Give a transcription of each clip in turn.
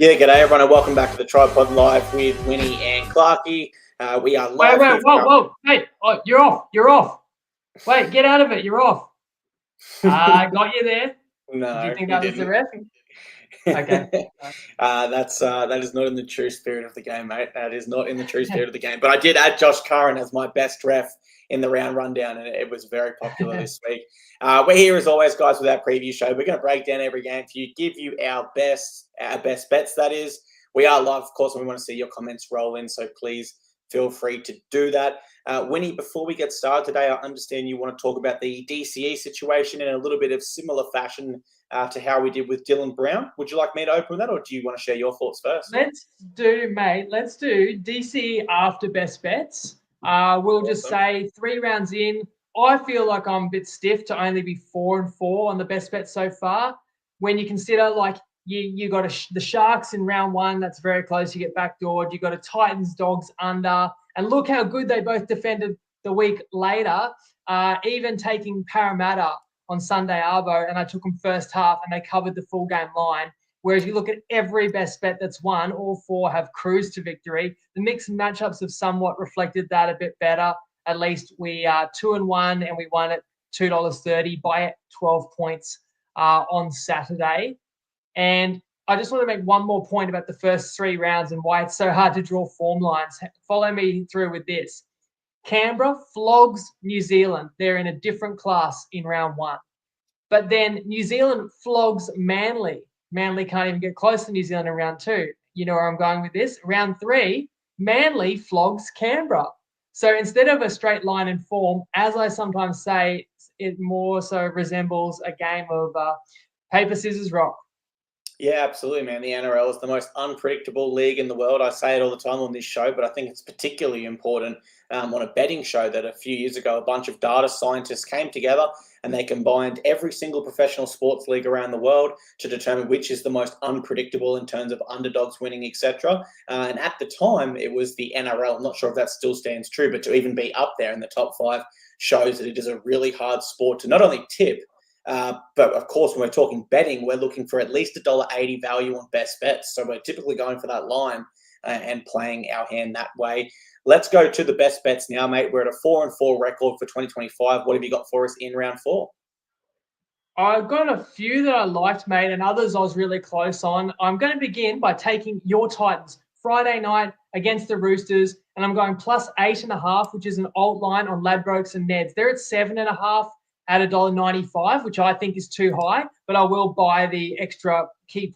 Yeah, g'day everyone, and welcome back to the TryPod Live with Winnie and Clarkey. We are live. Whoa! Hey, you're off. Wait, get out of it. You're off. Got you there. No, Did you think that was the ref? Okay. That is not in the true spirit of the game, mate. That is not in the true spirit of the game. But I did add Josh Curran as my best ref in the round rundown, and it was very popular this week. We're here as always, guys, with our preview show. We're going to break down every game for you, give you our best bets. That is, we are live, of course, and we want to see your comments roll in. So please feel free to do that. Winnie, before we get started today, I understand you want to talk about the DCE situation in a little bit of similar fashion to how we did with Dylan Brown. Would you like me to open that, or do you want to share your thoughts first? Let's do DCE after best bets. We'll just say 3 rounds in. I feel like I'm a bit stiff to only be 4-4 on the best bet so far. When you consider, like, you got the Sharks in round 1, that's very close. You get backdoored. You got a Titans Dogs under, and look how good they both defended the week later. Even taking Parramatta on Sunday Arvo, and I took them first half, and they covered the full game line. Whereas you look at every best bet that's won, all 4 have cruised to victory. The mixed matchups have somewhat reflected that a bit better. At least we are 2-1, and we won at $2.30 by 12 points on Saturday. And I just want to make one more point about the first 3 rounds and why it's so hard to draw form lines. Follow me through with this. Canberra flogs New Zealand. They're in a different class in round 1. But then New Zealand flogs Manly. Manly can't even get close to New Zealand in round 2. You know where I'm going with this? Round 3, Manly flogs Canberra. So instead of a straight line in form, as I sometimes say, it more so resembles a game of paper, scissors, rock. Yeah, absolutely, man. The NRL is the most unpredictable league in the world. I say it all the time on this show, but I think it's particularly important on a betting show that a few years ago, a bunch of data scientists came together and they combined every single professional sports league around the world to determine which is the most unpredictable in terms of underdogs winning, etc. And at the time, it was the NRL. I'm not sure if that still stands true, but to even be up there in the top 5 shows that it is a really hard sport to not only tip, but of course, when we're talking betting, we're looking for at least $1.80 value on best bets. So we're typically going for that line and playing our hand that way. Let's go to the best bets now, mate. We're at a 4-4 record for 2025. What have you got for us in round 4? I've got a few that I liked, mate, and others I was really close on. I'm going to begin by taking your Titans Friday night against the Roosters, and I'm going plus 8.5, which is an alt line on Ladbrokes and Neds. They're at 7.5. At $1.95, which I think is too high, but I will buy the extra key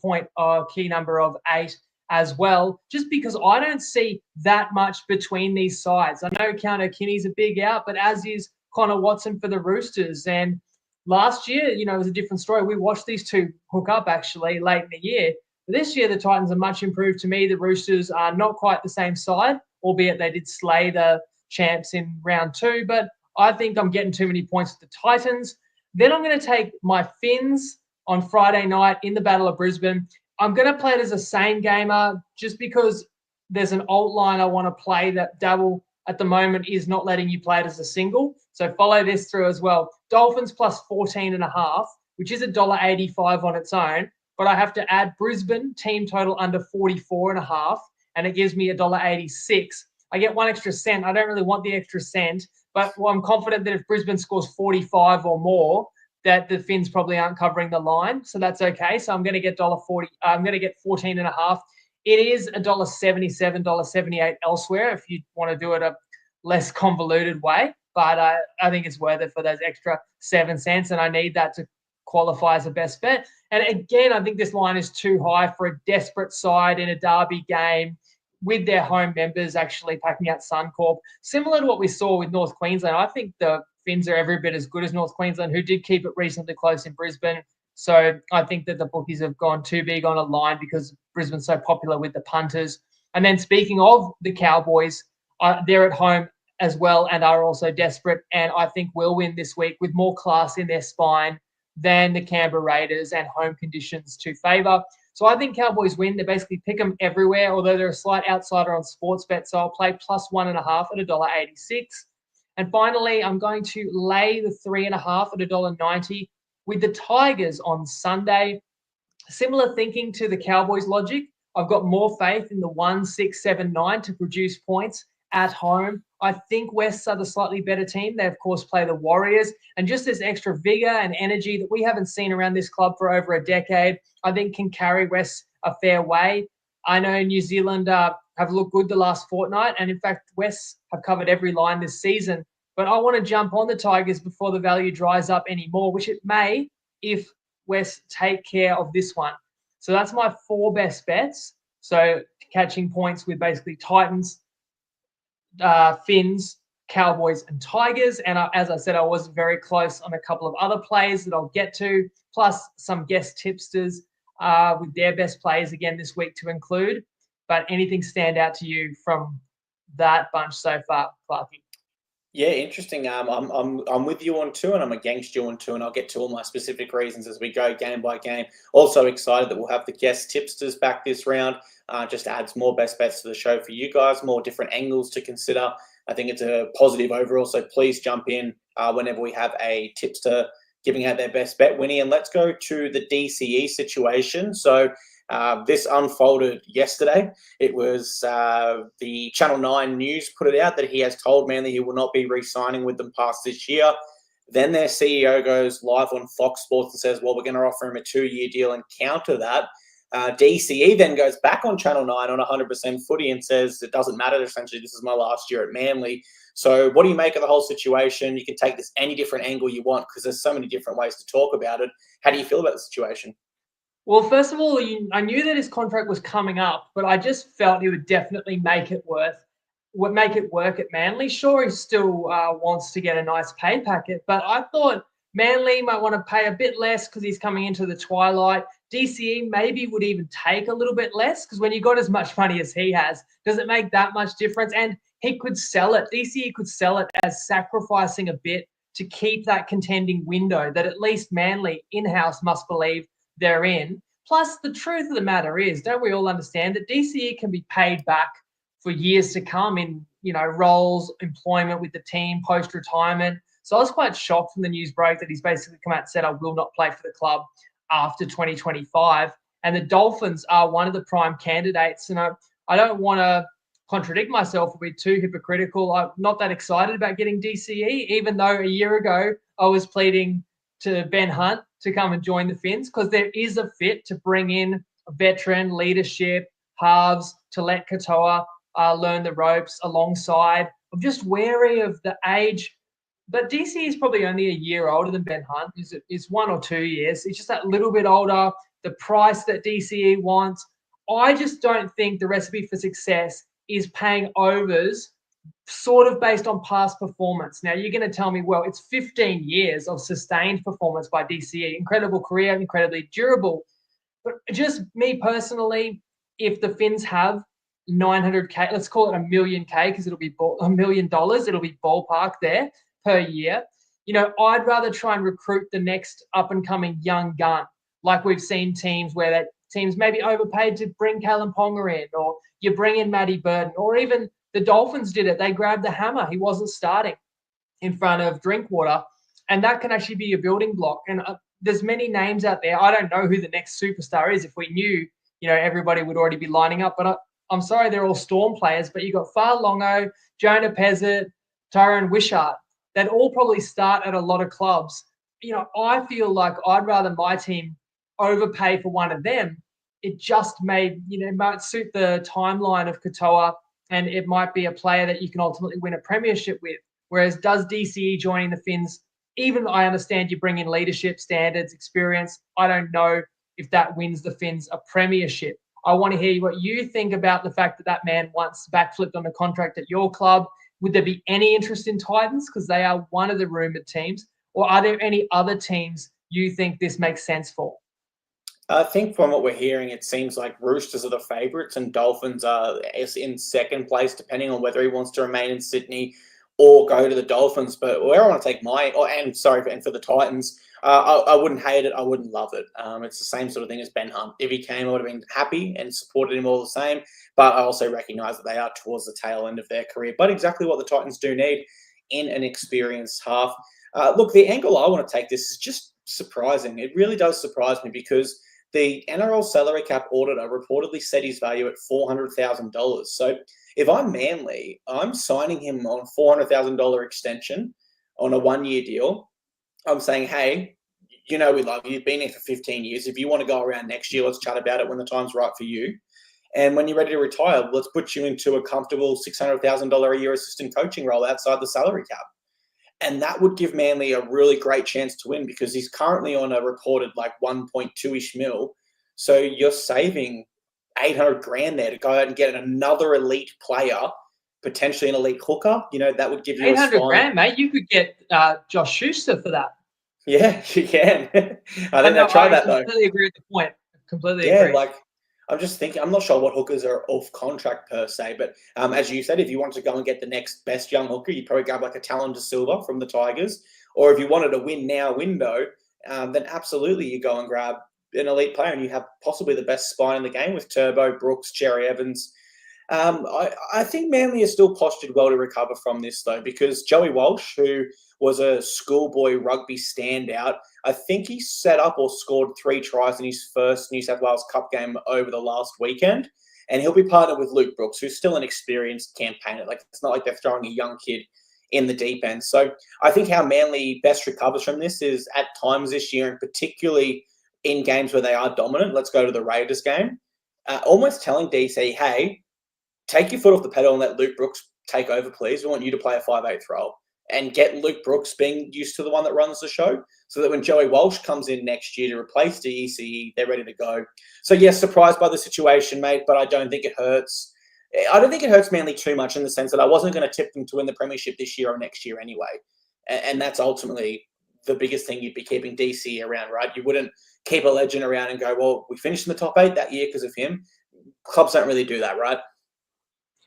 number of 8 as well, just because I don't see that much between these sides. I know Counter Kinney's a big out, but as is Connor Watson for the Roosters. And last year, it was a different story. We watched these two hook up actually late in the year. But this year, the Titans are much improved to me. The Roosters are not quite the same side, albeit they did slay the champs in round 2, but I think I'm getting too many points with the Titans. Then I'm going to take my Finns on Friday night in the Battle of Brisbane. I'm going to play it as a same gamer just because there's an alt line I want to play that Dabble at the moment is not letting you play it as a single. So follow this through as well. Dolphins plus 14.5, which is $1.85 on its own, but I have to add Brisbane team total under 44.5, and it gives me $1.86. I get 1 extra cent. I don't really want the extra cent, but I'm confident that if Brisbane scores 45 or more, that the Finns probably aren't covering the line. So that's okay. So I'm going to get $1.40. I'm going to get 14.5. It is $1.77, $1.78 elsewhere if you want to do it a less convoluted way. But I think it's worth it for those extra 7 cents, and I need that to qualify as a best bet. And again, I think this line is too high for a desperate side in a derby game, with their home members actually packing out Suncorp. Similar to what we saw with North Queensland, I think the Finns are every bit as good as North Queensland, who did keep it reasonably close in Brisbane. So I think that the bookies have gone too big on a line because Brisbane's so popular with the punters. And then speaking of the Cowboys, they're at home as well and are also desperate, and I think will win this week with more class in their spine than the Canberra Raiders and home conditions to favour. So I think Cowboys win. They basically pick them everywhere, although they're a slight outsider on Sportsbet. So I'll play plus 1.5 at $1.86. And finally, I'm going to lay the 3.5 at $1.90 with the Tigers on Sunday. Similar thinking to the Cowboys logic. I've got more faith in the 1, 6, 7, 9 to produce points at home. I think Wests are the slightly better team. They, of course, play the Warriors. And just this extra vigor and energy that we haven't seen around this club for over a decade, I think can carry Wests a fair way. I know New Zealand have looked good the last fortnight. And, in fact, Wests have covered every line this season. But I want to jump on the Tigers before the value dries up anymore, which it may if Wests take care of this one. So that's my 4 best bets. So catching points with basically Titans, Finns, Cowboys, and Tigers. And as I said, I was very close on a couple of other plays that I'll get to, plus some guest tipsters with their best plays again this week to include. But anything stand out to you from that bunch so far, Clarkey? Yeah, interesting. I'm with you on 2 and I'm against you on 2, and I'll get to all my specific reasons as we go game by game. Also excited that we'll have the guest tipsters back this round. Just adds more best bets to the show for you guys, more different angles to consider. I think it's a positive overall, so please jump in whenever we have a tipster giving out their best bet, Winnie. And let's go to the DCE situation. So this unfolded yesterday. It was the Channel 9 News put it out that he has told Manly he will not be re-signing with them past this year. Then their CEO goes live on Fox Sports and says, well, we're going to offer him a 2-year deal and counter that. DCE then goes back on Channel 9 on 100% footy and says it doesn't matter. Essentially, this is my last year at Manly. So what do you make of the whole situation? You can take this any different angle you want because there's so many different ways to talk about it. How do you feel about the situation? Well, first of all, I knew that his contract was coming up, but I just felt he would definitely make it work at Manly. Sure, he still wants to get a nice pay packet, but I thought Manly might want to pay a bit less because he's coming into the twilight. DCE maybe would even take a little bit less because when you got as much money as he has, does it make that much difference? And he could sell it. DCE could sell it as sacrificing a bit to keep that contending window that at least Manly in-house must believe they're in. Plus, the truth of the matter is, don't we all understand that DCE can be paid back for years to come in, roles, employment with the team, post-retirement. So I was quite shocked when the news broke that he's basically come out and said, I will not play for the club after 2025. And the Dolphins are one of the prime candidates. And I don't want to contradict myself or be too hypocritical. I'm not that excited about getting DCE, even though a year ago I was pleading to Ben Hunt to come and join the Finns because there is a fit to bring in a veteran leadership, halves, to let Katoa learn the ropes alongside. I'm just wary of the age. But DC is probably only a year older than Ben Hunt. Is 1 or 2 years. He's just that little bit older. The price that DCE wants. I just don't think the recipe for success is paying overs sort of based on past performance. Now, you're going to tell me, well, it's 15 years of sustained performance by DCE. Incredible career, incredibly durable. But just me personally, if the Finns have 900K, let's call it $1 million because it'll be $1 million. It'll be ballpark there per year. I'd rather try and recruit the next up-and-coming young gun, like we've seen teams where that teams maybe overpaid to bring Callum Ponga in, or you bring in Matty Burton, or even the Dolphins did it. They grabbed the hammer. He wasn't starting in front of Drinkwater, and that can actually be a building block. And there's many names out there. I don't know who the next superstar is. If we knew, everybody would already be lining up. But I'm sorry, they're all Storm players. But you've got Fa'alongo, Jonah Pezzett, Tyrone Wishart. They'd all probably start at a lot of clubs. I feel like I'd rather my team overpay for one of them. It just might suit the timeline of Katoa, and it might be a player that you can ultimately win a premiership with. Whereas does DCE joining the Finns, even I understand you bring in leadership, standards, experience, I don't know if that wins the Finns a premiership. I want to hear what you think about the fact that man once backflipped on a contract at your club. Would there be any interest in Titans because they are one of the rumoured teams? Or are there any other teams you think this makes sense for? I think from what we're hearing, it seems like Roosters are the favourites and Dolphins are in second place, depending on whether he wants to remain in Sydney or go to the Dolphins. But where I want to take and for the Titans, I wouldn't hate it. I wouldn't love it. It's the same sort of thing as Ben Hunt. If he came, I would have been happy and supported him all the same. But I also recognise that they are towards the tail end of their career. But exactly what the Titans do need in an experienced half. Look, the angle I want to take this is just surprising. It really does surprise me because the NRL salary cap auditor reportedly set his value at $400,000. So if I'm Manly, I'm signing him on $400,000 extension on a 1-year deal. I'm saying, hey, we love you. You've been here for 15 years. If you want to go around next year, let's chat about it when the time's right for you. And when you're ready to retire, let's put you into a comfortable $600,000 a year assistant coaching role outside the salary cap. And that would give Manly a really great chance to win because he's currently on a reported 1.2-ish mil. So you're saving 800 grand there to go out and get another elite player, potentially an elite hooker. That would give you 800 grand, mate. You could get Josh Schuster for that. Yeah, you can. I think they'll try that though. I completely agree with the point. Completely agree. I'm just thinking, I'm not sure what hookers are off contract per se, but as you said, if you want to go and get the next best young hooker, you probably grab a Talon De Silva from the Tigers. Or if you wanted a win now window, then absolutely you go and grab an elite player and you have possibly the best spine in the game with Turbo, Brooks, Cherry Evans. I think Manly is still postured well to recover from this though, because Joey Walsh, who was a schoolboy rugby standout, I think he set up or scored 3 tries in his first New South Wales Cup game over the last weekend. And he'll be partnered with Luke Brooks, who's still an experienced campaigner. It's not like they're throwing a young kid in the deep end. So I think how Manly best recovers from this is at times this year, and particularly in games where they are dominant. Let's go to the Raiders game. Almost telling DC, hey, take your foot off the pedal and let Luke Brooks take over, please. We want you to play a 5/8 role. And get Luke Brooks being used to the one that runs the show so that when Joey Walsh comes in next year to replace DCE, they're ready to go. So, yes, surprised by the situation, mate, but I don't think it hurts. I don't think it hurts Manly too much in the sense that I wasn't going to tip them to win the premiership this year or next year anyway. And that's ultimately the biggest thing you'd be keeping DCE around, right? You wouldn't keep a legend around and go, well, we finished in the top 8 that year because of him. Clubs don't really do that, right?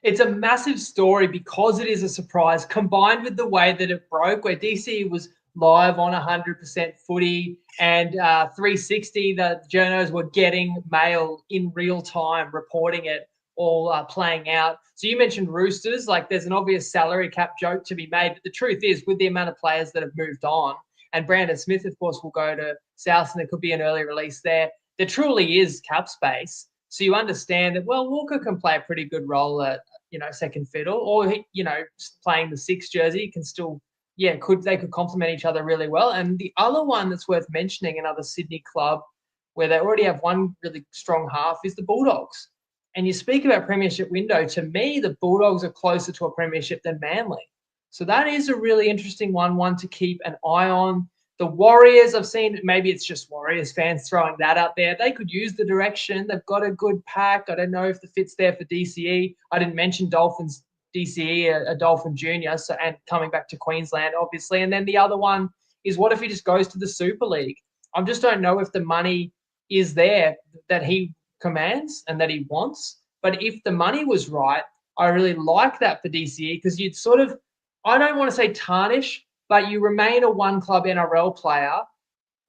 It's a massive story because it is a surprise, combined with the way that it broke, where DCE was live on 100% footy and 360. The journos were getting mail in real time, reporting it all playing out. So you mentioned Roosters, there's an obvious salary cap joke to be made, but the truth is, with the amount of players that have moved on, and Brandon Smith, of course, will go to South, and there could be an early release there. There truly is cap space. So you understand that, well, Walker can play a pretty good role at, second fiddle, or, playing the 6 jersey can still, they could complement each other really well. And the other one that's worth mentioning, another Sydney club where they already have one really strong half, is the Bulldogs. And you speak about premiership window. To me, the Bulldogs are closer to a premiership than Manly. So that is a really interesting one to keep an eye on. The Warriors, I've seen, maybe it's just Warriors fans throwing that out there. They could use the direction. They've got a good pack. I don't know if the fit's there for DCE. I didn't mention Dolphins, DCE, a Dolphin Junior, and coming back to Queensland, obviously. And then the other one is, what if he just goes to the Super League? I just don't know if the money is there that he commands and that he wants. But if the money was right, I really like that for DCE, because you'd sort of, I don't want to say tarnish, but you remain a one-club NRL player,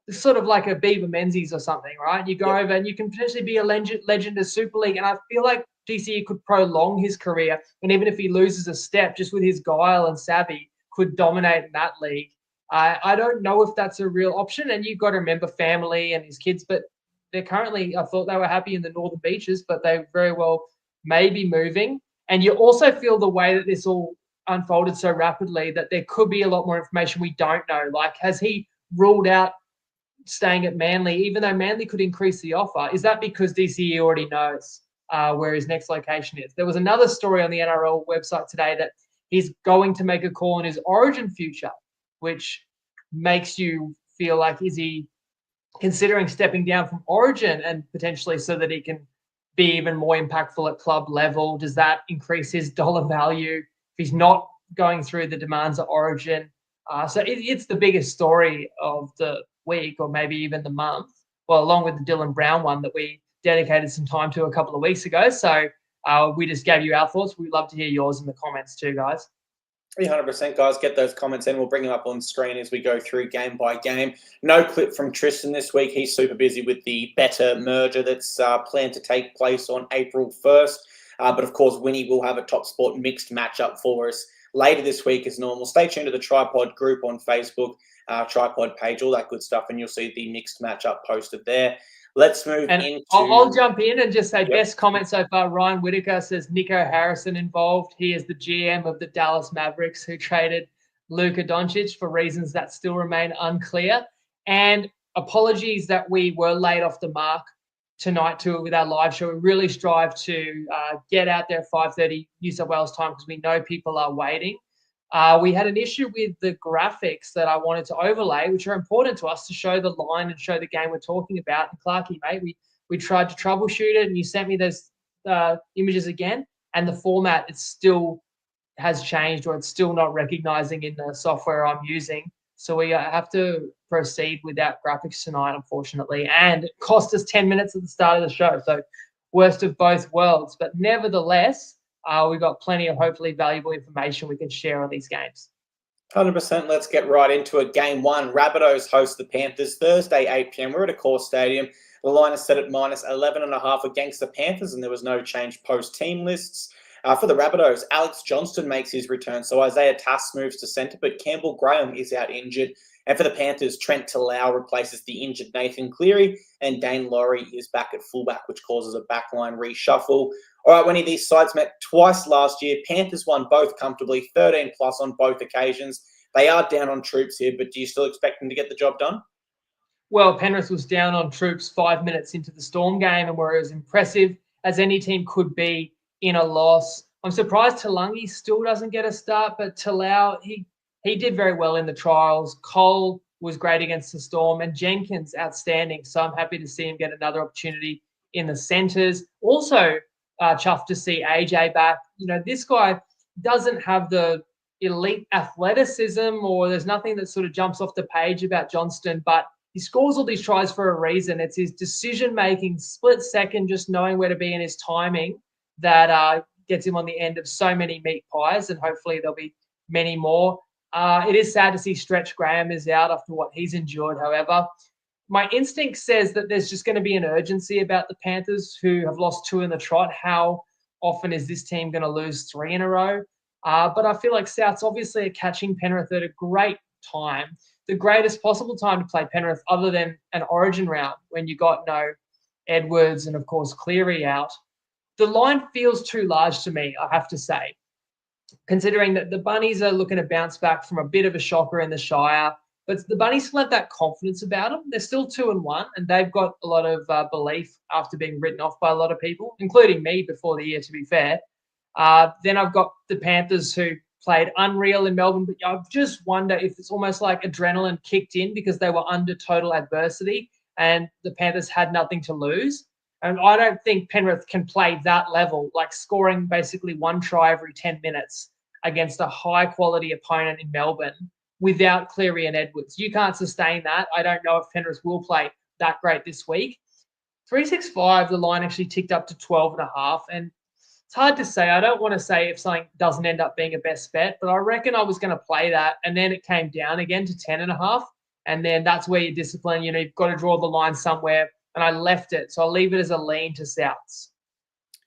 sort of like a Beaver Menzies or something, right? You go over and you can potentially be a legend of Super League. And I feel like DCE could prolong his career. And even if he loses a step, just with his guile and savvy, could dominate in that league. I don't know if that's a real option. And you've got to remember family and his kids. But they're currently, I thought they were happy in the Northern Beaches, but they very well may be moving. And you also feel the way that this all unfolded so rapidly that there could be a lot more information we don't know. Has he ruled out staying at Manly, even though Manly could increase the offer? Is that because DCE already knows where his next location is? There was another story on the NRL website today that he's going to make a call on his Origin future, which makes you feel like, is he considering stepping down from Origin and potentially so that he can be even more impactful at club level? Does that increase his dollar value if he's not going through the demands of Origin? So it's the biggest story of the week, or maybe even the month. Well, along with the Dylan Brown one that we dedicated some time to a couple of weeks ago. So we just gave you our thoughts. We'd love to hear yours in the comments too, guys. 300%, guys. Get those comments in. We'll bring them up on screen as we go through game by game. No clip from Tristan this week. He's super busy with the Better merger that's planned to take place on April 1st. But, of course, Winnie will have a Top Sport mixed matchup for us later this week as normal. Stay tuned to the TryPod group on Facebook, TryPod page, all that good stuff, and you'll see the mixed matchup posted there. Let's move And into... I'll jump in and just say Yep. best comment so far. Ryan Whitaker says Nico Harrison involved. He is the GM of the Dallas Mavericks who traded Luka Doncic for reasons that still remain unclear. And apologies that we were late off the mark tonight with our live show. We really strive to get out there at 5:30 New South Wales time because we know people are waiting. We had an issue with the graphics that I wanted to overlay, which are important to us to show the line and show the game we're talking about. And Clarkey, mate, we tried to troubleshoot it, and you sent me those images again, and the format, it still has changed, or it's still not recognizing in the software I'm using. So we have to proceed without graphics tonight, unfortunately. And it cost us 10 minutes at the start of the show. So worst of both worlds. But nevertheless, we've got plenty of hopefully valuable information we can share on these games. 100%. Let's get right into it. Game 1, Rabbitohs host the Panthers Thursday, 8 p.m. We're at Accor Stadium. The line is set at minus 11.5 against the Panthers, and there was no change post-team lists. For the Rabbitohs, Alex Johnston makes his return, so Isaiah Tass moves to centre, but Campbell Graham is out injured. And for the Panthers, Trent Talau replaces the injured Nathan Cleary, and Dane Laurie is back at fullback, which causes a backline reshuffle. All right, when these sides met twice last year, Panthers won both comfortably, 13+ on both occasions. They are down on troops here, but do you still expect them to get the job done? Well, Penrith was down on troops 5 minutes into the Storm game and were as impressive as any team could be in a loss. I'm surprised Talangi still doesn't get a start, but Talau, he did very well in the trials. Cole was great against the Storm, and Jenkins outstanding. So I'm happy to see him get another opportunity in the centres. Also, chuffed to see AJ back. You know, this guy doesn't have the elite athleticism, or there's nothing that sort of jumps off the page about Johnston, but he scores all these tries for a reason. It's his decision-making, split second, just knowing where to be in his timing that gets him on the end of so many meat pies, and hopefully there'll be many more. It is sad to see Stretch Graham is out after what he's endured. However, my instinct says that there's just going to be an urgency about the Panthers, who have lost 2 in the trot. How often is this team going to lose 3 in a row? But I feel like Souths obviously are catching Penrith at a great time, the greatest possible time to play Penrith other than an origin round when you got no Edwards and, of course, Cleary out. The line feels too large to me, I have to say, considering that the Bunnies are looking to bounce back from a bit of a shocker in the Shire. But the Bunnies still have that confidence about them. They're still 2-1, and they've got a lot of belief after being written off by a lot of people, including me before the year, to be fair. Then I've got the Panthers, who played unreal in Melbourne, but I just wonder if it's almost like adrenaline kicked in because they were under total adversity and the Panthers had nothing to lose. And I don't think Penrith can play that level, like scoring basically 1 try every 10 minutes against a high-quality opponent in Melbourne without Cleary and Edwards. You can't sustain that. I don't know if Penrith will play that great this week. 365, the line actually ticked up to 12.5. And it's hard to say. I don't want to say if something doesn't end up being a best bet, but I reckon I was going to play that. And then it came down again to 10.5. And then that's where you discipline. You know, you've got to draw the line somewhere. And I left it. So I'll leave it as a lean to Souths.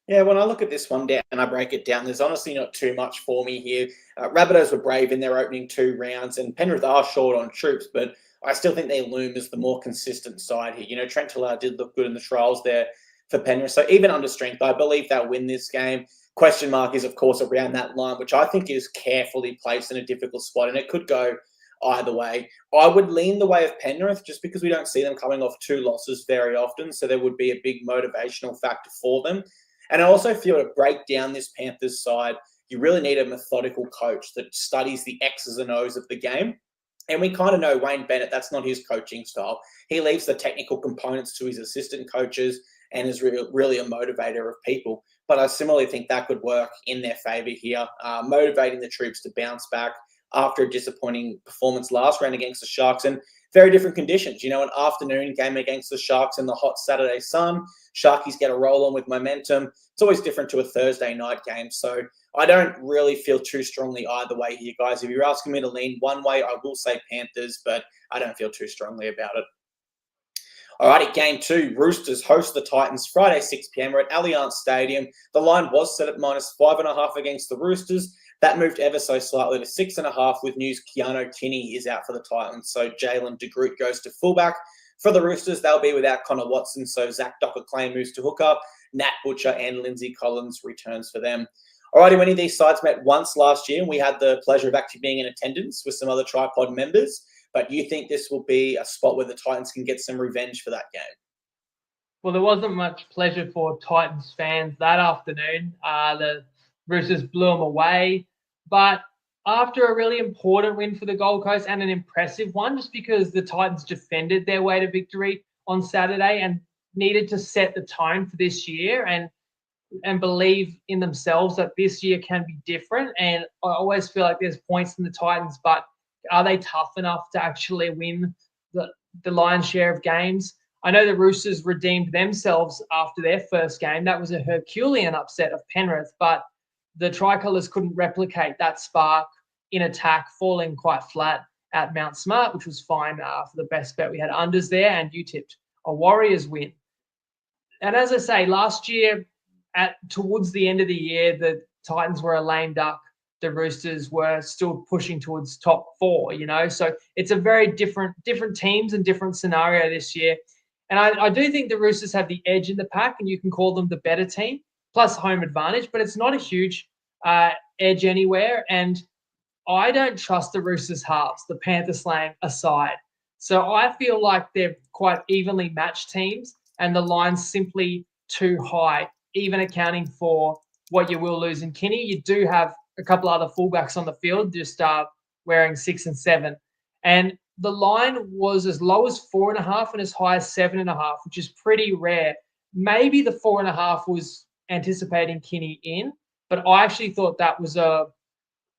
Yeah, when I look at this one down and I break it down, there's honestly not too much for me here. Rabbitohs were brave in their opening 2 rounds, and Penrith are short on troops, but I still think they loom as the more consistent side here. You know, Trent Talau did look good in the trials there for Penrith. So even under strength, I believe they'll win this game. Question mark is, of course, around that line, which I think is carefully placed in a difficult spot, and it could go either way. I would lean the way of Penrith just because we don't see them coming off 2 losses very often, so there would be a big motivational factor for them. And I also feel to break down this Panthers side, you really need a methodical coach that studies the X's and O's of the game. And we kind of know Wayne Bennett, that's not his coaching style. He leaves the technical components to his assistant coaches and is really a motivator of people. But I similarly think that could work in their favour here, motivating the troops to bounce back after a disappointing performance last round against the Sharks, and very different conditions. You know, an afternoon game against the Sharks in the hot Saturday sun. Sharkies get a roll on with momentum. It's always different to a Thursday night game. So I don't really feel too strongly either way here, guys. If you're asking me to lean one way, I will say Panthers, but I don't feel too strongly about it. All right, at game 2, Roosters host the Titans Friday, 6 p.m. We're at Allianz Stadium. The line was set at minus 5.5 against the Roosters. That moved ever so slightly to 6.5 with news Keanu Tinney is out for the Titans. So Jalen de Groot goes to fullback For the Roosters, they'll be without Connor Watson, so Zach Docker-Clay moves to hooker, Nat Butcher and Lindsay Collins returns for them. Alrighty, many of these sides met once last year, and we had the pleasure of actually being in attendance with some other TryPod members. But you think this will be a spot where the Titans can get some revenge for that game? Well, there wasn't much pleasure for Titans fans that afternoon. The Roosters blew them away. But after a really important win for the Gold Coast and an impressive one, just because the Titans defended their way to victory on Saturday and needed to set the tone for this year and believe in themselves that this year can be different. And I always feel like there's points in the Titans, but are they tough enough to actually win the lion's share of games? I know the Roosters redeemed themselves after their first game. That was a Herculean upset of Penrith, but the Tricolours couldn't replicate that spark in attack, falling quite flat at Mount Smart, which was fine for the best bet. We had unders there, and you tipped a Warriors win. And as I say, last year, towards the end of the year, the Titans were a lame duck. The Roosters were still pushing towards top 4, So it's a very different teams and different scenario this year. And I do think the Roosters have the edge in the pack, and you can call them the better team, plus home advantage, but it's not a huge edge anywhere. And I don't trust the Roosters halves, the Panther slang aside. So I feel like they're quite evenly matched teams, and the line's simply too high, even accounting for what you will lose in Kinney. You do have a couple other fullbacks on the field, just wearing 6 and 7. And the line was as low as 4.5 and as high as 7.5, which is pretty rare. Maybe the 4.5 was anticipating Kinney in, but I actually thought that was a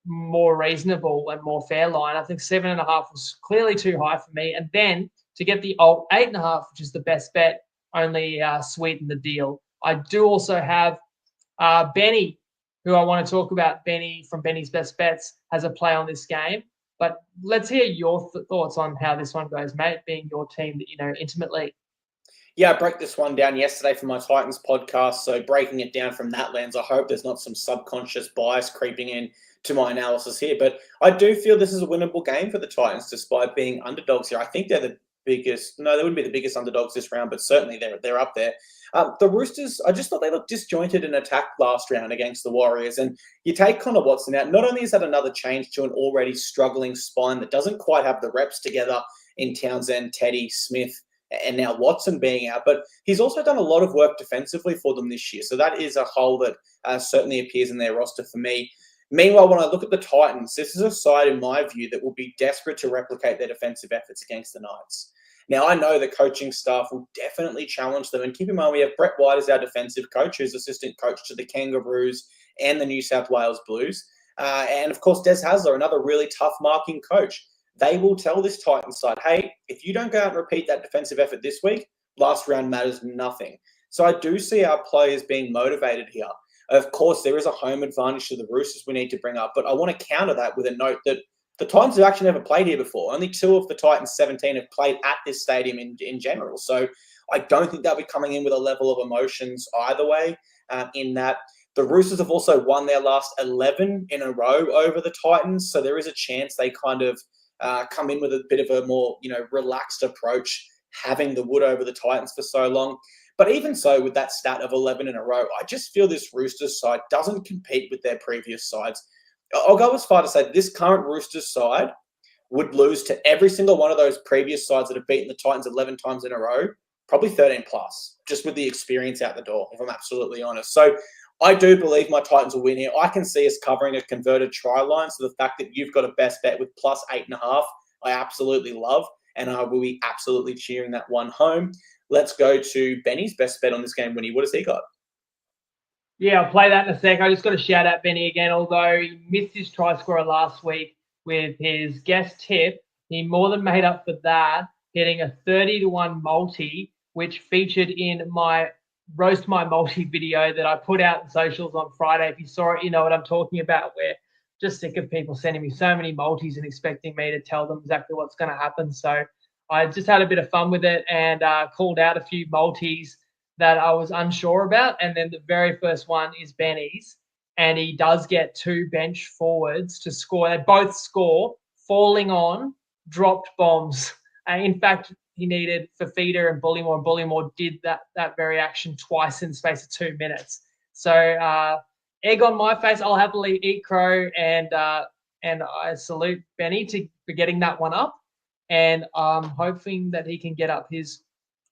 more reasonable and more fair line. I think 7.5 was clearly too high for me. And then to get the old 8.5, which is the best bet, only sweetened the deal. I do also have Benny, who I want to talk about. Benny from Benny's Best Bets has a play on this game. But let's hear your thoughts on how this one goes, mate, being your team that you know intimately. Yeah, I broke this one down yesterday for my Titans podcast. So breaking it down from that lens, I hope there's not some subconscious bias creeping in to my analysis here. But I do feel this is a winnable game for the Titans, despite being underdogs here. I think they're the biggest. No, they wouldn't be the biggest underdogs this round, but certainly they're up there. The Roosters, I just thought they looked disjointed in attack last round against the Warriors. And you take Connor Watson out, not only is that another change to an already struggling spine that doesn't quite have the reps together in Townsend, Teddy, Smith, and now Watson being out, but he's also done a lot of work defensively for them this year. So that is a hole that certainly appears in their roster for me. Meanwhile, when I look at the Titans, this is a side, in my view, that will be desperate to replicate their defensive efforts against the Knights. Now, I know the coaching staff will definitely challenge them. And keep in mind, we have Brett White as our defensive coach, who's assistant coach to the Kangaroos and the New South Wales Blues. And, of course, Des Hasler, another really tough marking coach. They will tell this Titans side, hey, if you don't go out and repeat that defensive effort this week, last round matters nothing. So I do see our players being motivated here. Of course, there is a home advantage to the Roosters we need to bring up, but I want to counter that with a note that the Titans have actually never played here before. Only 2 of the Titans 17 have played at this stadium in general. So I don't think they'll be coming in with a level of emotions either way, in that the Roosters have also won their last 11 in a row over the Titans. So there is a chance they kind of come in with a bit of a more, relaxed approach, having the wood over the Titans for so long. But even so, with that stat of 11 in a row, I just feel this Roosters side doesn't compete with their previous sides. I'll go as far to say this current Roosters side would lose to every single one of those previous sides that have beaten the Titans 11 times in a row, probably 13 plus, just with the experience out the door, if I'm absolutely honest. So I do believe my Titans will win here. I can see us covering a converted try line. So the fact that you've got a best bet with plus 8.5, I absolutely love. And I will be absolutely cheering that one home. Let's go to Benny's best bet on this game, Winnie. What has he got? Yeah, I'll play that in a sec. I just got to shout out Benny again. Although he missed his try scorer last week with his guest tip, he more than made up for that, getting a 30-1 multi, which featured in my Roast My Multi video that I put out in socials on Friday. If you saw it, you know what I'm talking about. We're just sick of people sending me so many multis and expecting me to tell them exactly what's going to happen. So I just had a bit of fun with it and called out a few multis that I was unsure about. And then the very first one is Benny's. And he does get 2 bench forwards to score. They both score falling on dropped bombs. In fact, he needed Fafita and Bullymore, and Bullymore did that very action twice in the space of 2 minutes. So egg on my face. I'll happily eat crow, and I salute Benny for getting that one up. And I'm hoping that he can get up his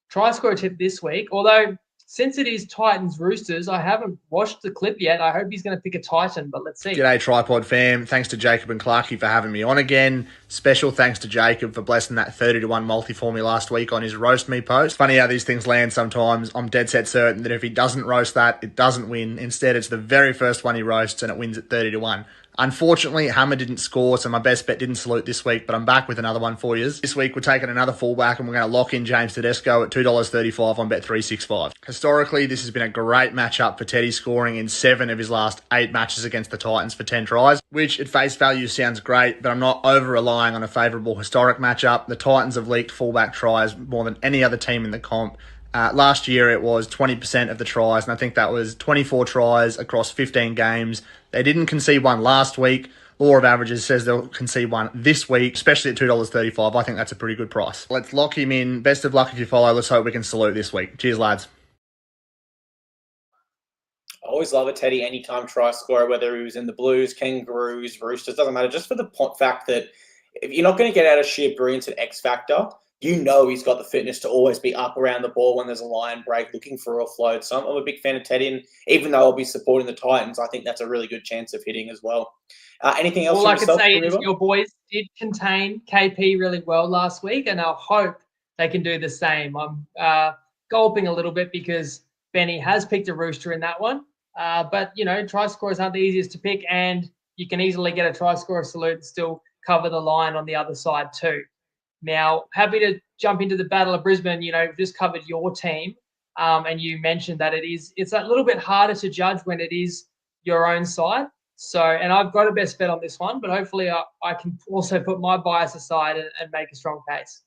try score tip this week. Although, since it is Titans Roosters, I haven't watched the clip yet. I hope he's going to pick a Titan, but let's see. G'day, TryPod fam. Thanks to Jacob and Clarkey for having me on again. Special thanks to Jacob for blessing that 30-1 multi for me last week on his roast me post. Funny how these things land sometimes. I'm dead set certain that if he doesn't roast that, it doesn't win. Instead, it's the very first one he roasts and it wins at 30-1. Unfortunately, Hammer didn't score, so my best bet didn't salute this week, but I'm back with another one for you. This week, we're taking another fullback, and we're going to lock in James Tedesco at $2.35 on Bet365. Historically, this has been a great matchup for Teddy, scoring in 7 of his last 8 matches against the Titans for 10 tries, which at face value sounds great, but I'm not over-relying on a favourable historic matchup. The Titans have leaked fullback tries more than any other team in the comp. Last year, it was 20% of the tries, and I think that was 24 tries across 15 games. They didn't concede one last week. Law of averages says they'll concede one this week, especially at $2.35. I think that's a pretty good price. Let's lock him in. Best of luck if you follow. Let's hope we can salute this week. Cheers, lads. I always love a Teddy anytime try scorer, whether he was in the Blues, Kangaroos, Roosters, doesn't matter. Just for the fact that if you're not going to get out of sheer brilliance at X Factor, you know he's got the fitness to always be up around the ball when there's a line break, looking for a offload. So I'm a big fan of Teddy, and even though I'll be supporting the Titans, I think that's a really good chance of hitting as well. Anything else? All I can say is your boys did contain KP really well last week, and I hope they can do the same. I'm gulping a little bit because Benny has picked a Rooster in that one. But, try scorers aren't the easiest to pick, and you can easily get a try scorer salute and still cover the line on the other side too. Now, happy to jump into the Battle of Brisbane. We've just covered your team, and you mentioned that it's a little bit harder to judge when it is your own side. So, and I've got a best bet on this one, but hopefully I can also put my bias aside and make a strong case.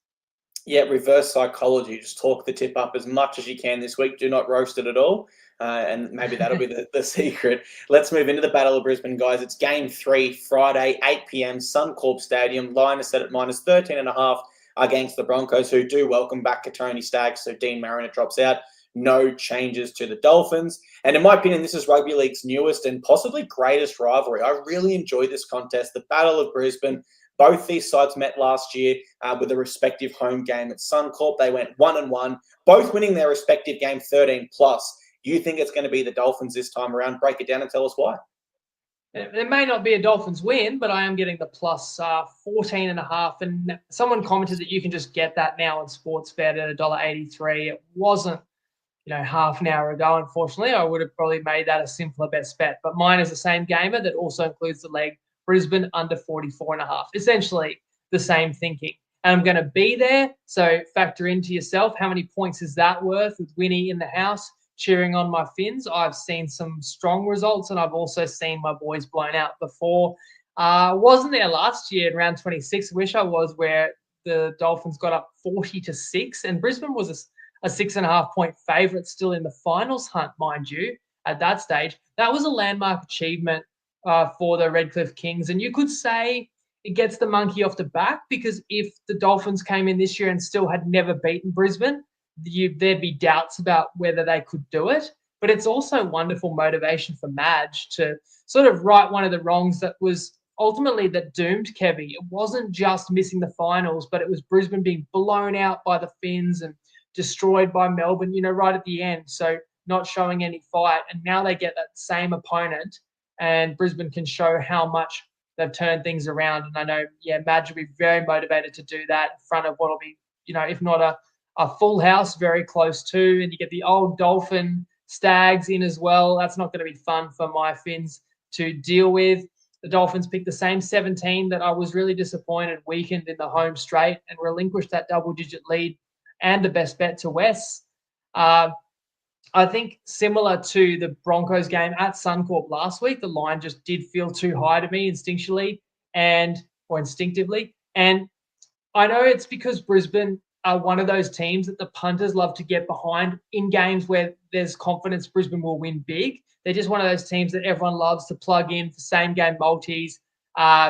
Yeah, reverse psychology. Just talk the tip up as much as you can this week. Do not roast it at all. And maybe that'll be the secret. Let's move into the Battle of Brisbane, guys. It's Game 3, Friday, 8 p.m, Suncorp Stadium. Line is set at -13.5 against the Broncos, who do welcome back Tony Staggs. So Dean Mariner drops out. No changes to the Dolphins. And in my opinion, this is Rugby League's newest and possibly greatest rivalry. I really enjoy this contest, the Battle of Brisbane. Both these sides met last year with a respective home game at Suncorp. They went 1-1, both winning their respective game 13+. You think it's going to be the Dolphins this time around? Break it down and tell us why. It may not be a Dolphins win, but I am getting the plus 14.5. And someone commented that you can just get that now on Sportsbet at $1.83. It wasn't, half an hour ago, unfortunately. I would have probably made that a simpler best bet. But mine is the same gamer that also includes the leg Brisbane under 44.5. Essentially the same thinking. And I'm going to be there. So factor into yourself. How many points is that worth with Winnie in the house cheering on my Finns? I've seen some strong results, and I've also seen my boys blown out before. Wasn't there last year in round 26. Wish I was, where the Dolphins got up 40-6, and Brisbane was a 6.5-point favourite still in the finals hunt, mind you, at that stage. That was a landmark achievement for the Redcliffe Kings. And you could say it gets the monkey off the back, because if the Dolphins came in this year and still had never beaten Brisbane, there'd be doubts about whether they could do it. But it's also wonderful motivation for Madge to sort of right one of the wrongs that was ultimately that doomed Kevy. It wasn't just missing the finals, but it was Brisbane being blown out by the Finns and destroyed by Melbourne, right at the end. So not showing any fight. And now they get that same opponent, and Brisbane can show how much they've turned things around. And I know, Madge will be very motivated to do that in front of what'll be, if not a full house, very close to, and you get the old Dolphin Stags in as well. That's not going to be fun for my Finns to deal with. The Dolphins picked the same 17 that I was really disappointed weakened in the home straight and relinquished that double-digit lead and the best bet to Wes. I think similar to the Broncos game at Suncorp last week, the line just did feel too high to me instinctively. And I know it's because Brisbane are one of those teams that the punters love to get behind in games where there's confidence Brisbane will win big. They're just one of those teams that everyone loves to plug in for same game multis,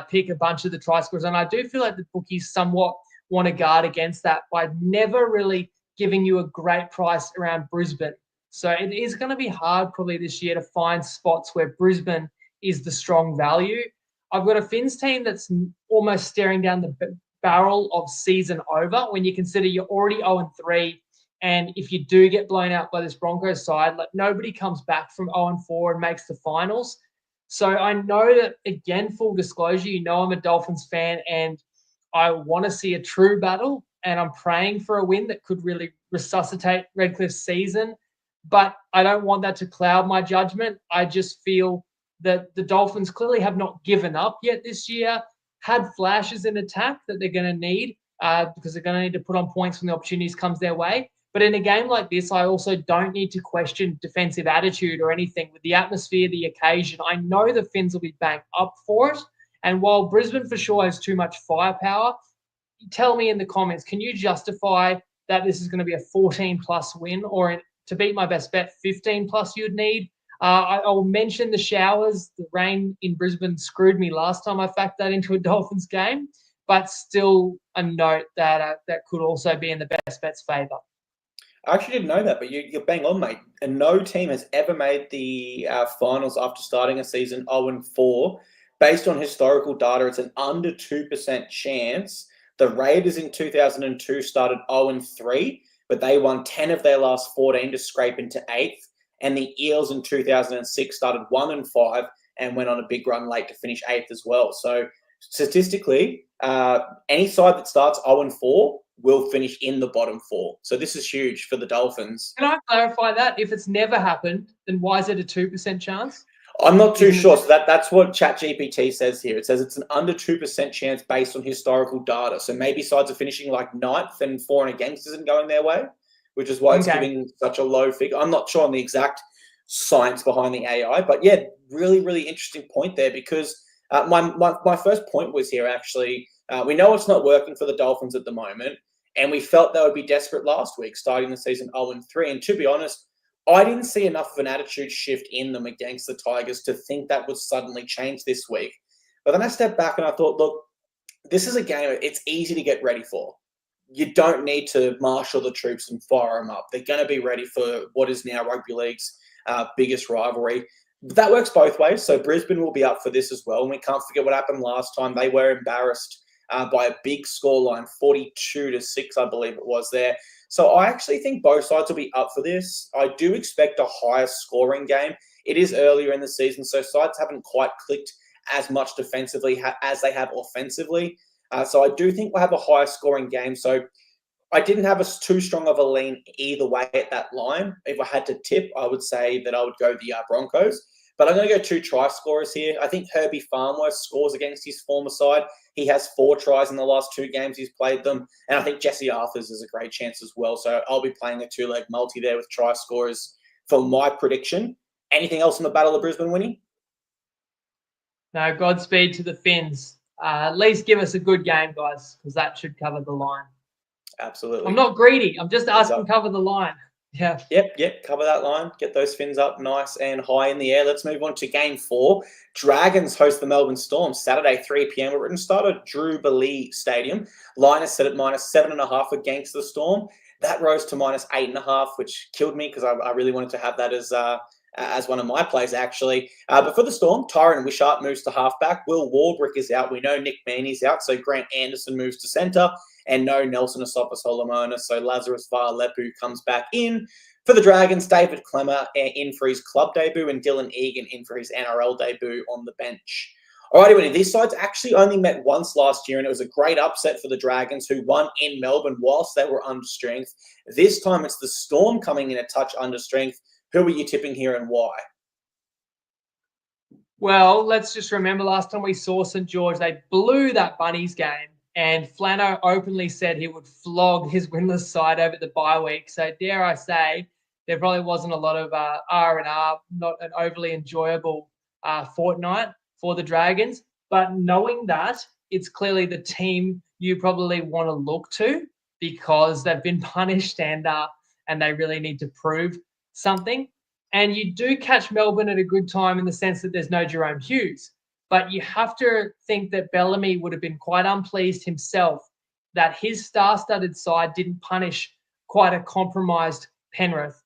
pick a bunch of the try scores. And I do feel like the bookies somewhat want to guard against that by never really giving you a great price around Brisbane. So it is going to be hard probably this year to find spots where Brisbane is the strong value. I've got a Finns team that's almost staring down the barrel of season over when you consider you're already 0-3. And if you do get blown out by this Broncos side, like nobody comes back from 0-4 and makes the finals. So I know that, again, full disclosure, I'm a Dolphins fan and I want to see a true battle, and I'm praying for a win that could really resuscitate Redcliffe's season. But I don't want that to cloud my judgment. I just feel that the Dolphins clearly have not given up yet this year, had flashes in attack that they're going to need because they're going to need to put on points when the opportunities comes their way. But in a game like this, I also don't need to question defensive attitude or anything. With the atmosphere, the occasion, I know the Finns will be bang up for it. And while Brisbane for sure has too much firepower, tell me in the comments, can you justify that this is going to be a 14-plus win, or to beat my best bet, 15-plus you'd need? I'll mention the showers. The rain in Brisbane screwed me last time I factored that into a Dolphins game, but still a note that that could also be in the best bet's favour. I actually didn't know that, but you're bang on, mate. And no team has ever made the finals after starting a season 0-4. Based on historical data, it's an under 2% chance. The Raiders in 2002 started 0-3, but they won 10 of their last 14 to scrape into 8th. And the Eels in 2006 started 1-5 and went on a big run late to finish 8th as well. So statistically, any side that starts 0-4 will finish in the bottom 4. So this is huge for the Dolphins. Can I clarify that? If it's never happened, then why is it a 2% chance? I'm not too sure. So that's what ChatGPT says here. It says it's an under 2% chance based on historical data. So maybe sides are finishing like 9th and 4 and against isn't going their way, which is why it's giving such a low figure. I'm not sure on the exact science behind the AI, but yeah, really, really interesting point there because my first point was here actually. We know it's not working for the Dolphins at the moment, and we felt they would be desperate last week, starting the season 0-3. And to be honest, I didn't see enough of an attitude shift in them against the Tigers to think that would suddenly change this week. But then I stepped back and I thought, look, this is a game it's easy to get ready for. You don't need to marshal the troops and fire them up. They're going to be ready for what is now rugby league's biggest rivalry. That works both ways. So Brisbane will be up for this as well. And we can't forget what happened last time. They were embarrassed by a big scoreline, 42-6, I believe it was there. So I actually think both sides will be up for this. I do expect a higher scoring game. It is earlier in the season, so sides haven't quite clicked as much defensively as they have offensively. So I do think we'll have a higher scoring game. So I didn't have too strong of a lean either way at that line. If I had to tip, I would say that I would go the Broncos. But I'm going to go 2 try scorers here. I think Herbie Farnworth scores against his former side. He has 4 tries in the last 2 games he's played them. And I think Jesse Arthurs is a great chance as well. So I'll be playing a 2-leg multi there with try scorers for my prediction. Anything else in the Battle of Brisbane, Winnie? No, Godspeed to the Finns. At least give us a good game, guys, because that should cover the line. Absolutely. I'm not greedy. I'm just asking to cover the line. Yeah. Yep. Cover that line. Get those Finns up nice and high in the air. Let's move on to Game 4. Dragons host the Melbourne Storm Saturday, 3 p.m. at Written Start at Jubilee Stadium. Line is set at -7.5 against the Storm. That rose to -8.5, which killed me because I really wanted to have that as one of my plays, actually. But for the Storm, Tyron Wishart moves to halfback. Will Warbrick is out. We know Nick Meaney's out, so Grant Anderson moves to centre. And no Nelson Asopa-Solomona, so Lazarus Vaalepu comes back in. For the Dragons, David Clemmer in for his club debut and Dylan Egan in for his NRL debut on the bench. Alrighty, Winnie, these sides actually only met once last year, and it was a great upset for the Dragons, who won in Melbourne whilst they were under strength. This time, it's the Storm coming in a touch under strength. Who are you tipping here and why? Well, let's just remember last time we saw St. George, they blew that Bunnies game. And Flano openly said he would flog his winless side over the bye week. So dare I say, there probably wasn't a lot of R&R, not an overly enjoyable fortnight for the Dragons. But knowing that, it's clearly the team you probably want to look to because they've been punished and they really need to prove something. And you do catch Melbourne at a good time in the sense that there's no Jerome Hughes. But you have to think that Bellamy would have been quite unpleased himself that his star-studded side didn't punish quite a compromised Penrith.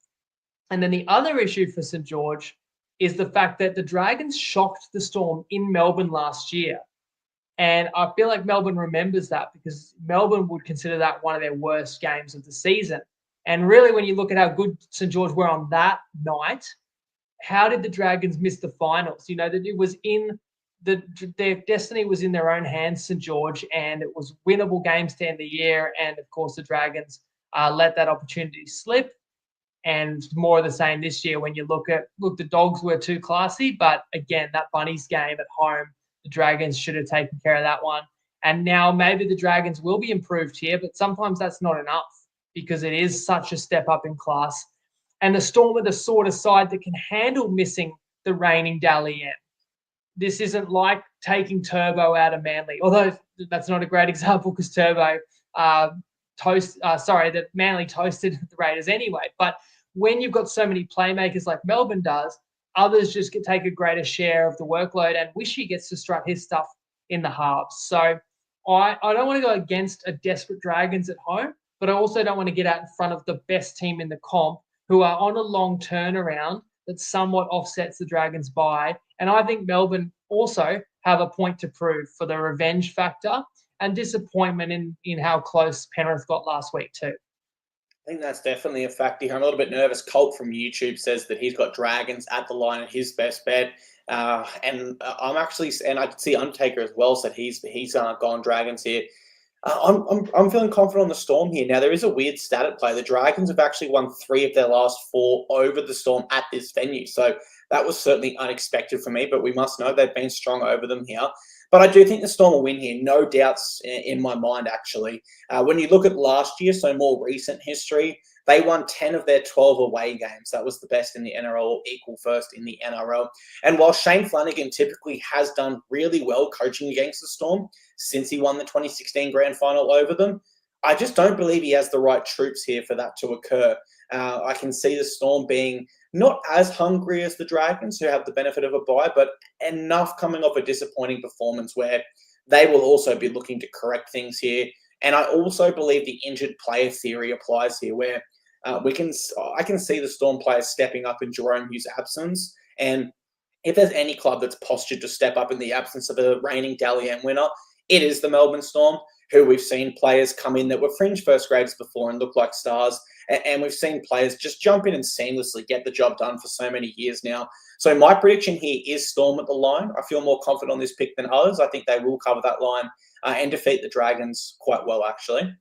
And then the other issue for St. George is the fact that the Dragons shocked the Storm in Melbourne last year. And I feel like Melbourne remembers that because Melbourne would consider that one of their worst games of the season. And really, when you look at how good St. George were on that night, how did the Dragons miss the finals? You know, that it was in their destiny was in their own hands, St. George, and it was winnable games to end the year. And of course, the Dragons let that opportunity slip. And more of the same this year when you look, the Dogs were too classy. But again, that Bunnies game at home, the Dragons should have taken care of that one. And now maybe the Dragons will be improved here, but sometimes that's not enough because it is such a step up in class. And the Storm are the sort of side that can handle missing the reigning Dally M. This isn't like taking Turbo out of Manly, although that's not a great example because Turbo that Manly toasted the Raiders anyway. But when you've got so many playmakers like Melbourne does, others just take a greater share of the workload, and Wishy gets to strut his stuff in the halves. So I don't want to go against a desperate Dragons at home, but I also don't want to get out in front of the best team in the comp who are on a long turnaround that somewhat offsets the Dragons' bye. And I think Melbourne also have a point to prove for the revenge factor and disappointment in how close Penrith got last week too. I think that's definitely a factor here. I'm a little bit nervous. Colt from YouTube says that he's got Dragons at the line at his best bet. And I can see Undertaker as well said he's gone Dragons here. I'm feeling confident on the Storm here. Now, there is a weird stat at play. The Dragons have actually won 3 of their last 4 over the Storm at this venue. So that was certainly unexpected for me, but we must know they've been strong over them here. But I do think the Storm will win here. No doubts in my mind, actually. When you look at last year, so more recent history, they won 10 of their 12 away games. That was the best in the NRL, or equal first in the NRL. And while Shane Flanagan typically has done really well coaching against the Storm since he won the 2016 grand final over them, I just don't believe he has the right troops here for that to occur. I can see the Storm being not as hungry as the Dragons, who have the benefit of a bye, but enough coming off a disappointing performance where they will also be looking to correct things here. And I also believe the injured player theory applies here, where I can see the Storm players stepping up in Jerome Hughes' absence. And if there's any club that's postured to step up in the absence of a reigning Dally M winner, it is the Melbourne Storm, who we've seen players come in that were fringe first graders before and look like stars. And we've seen players just jump in and seamlessly get the job done for so many years now. So my prediction here is Storm at the line. I feel more confident on this pick than others. I think they will cover that line and defeat the Dragons quite well, actually.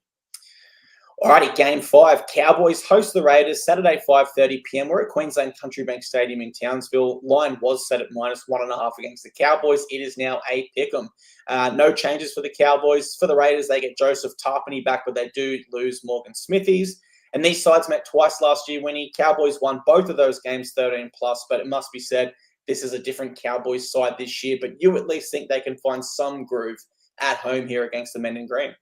Alrighty, Game 5. Cowboys host the Raiders Saturday, 5:30 p.m. We're at Queensland Country Bank Stadium in Townsville. Line was set at -1.5 against the Cowboys. It is now a pick'em. No changes for the Cowboys. For the Raiders, they get Joseph Tarpany back, but they do lose Morgan Smithies. And these sides met twice last year, Winnie. Cowboys won both of those games 13+, but it must be said, this is a different Cowboys side this year. But you at least think they can find some groove at home here against the Men in Green.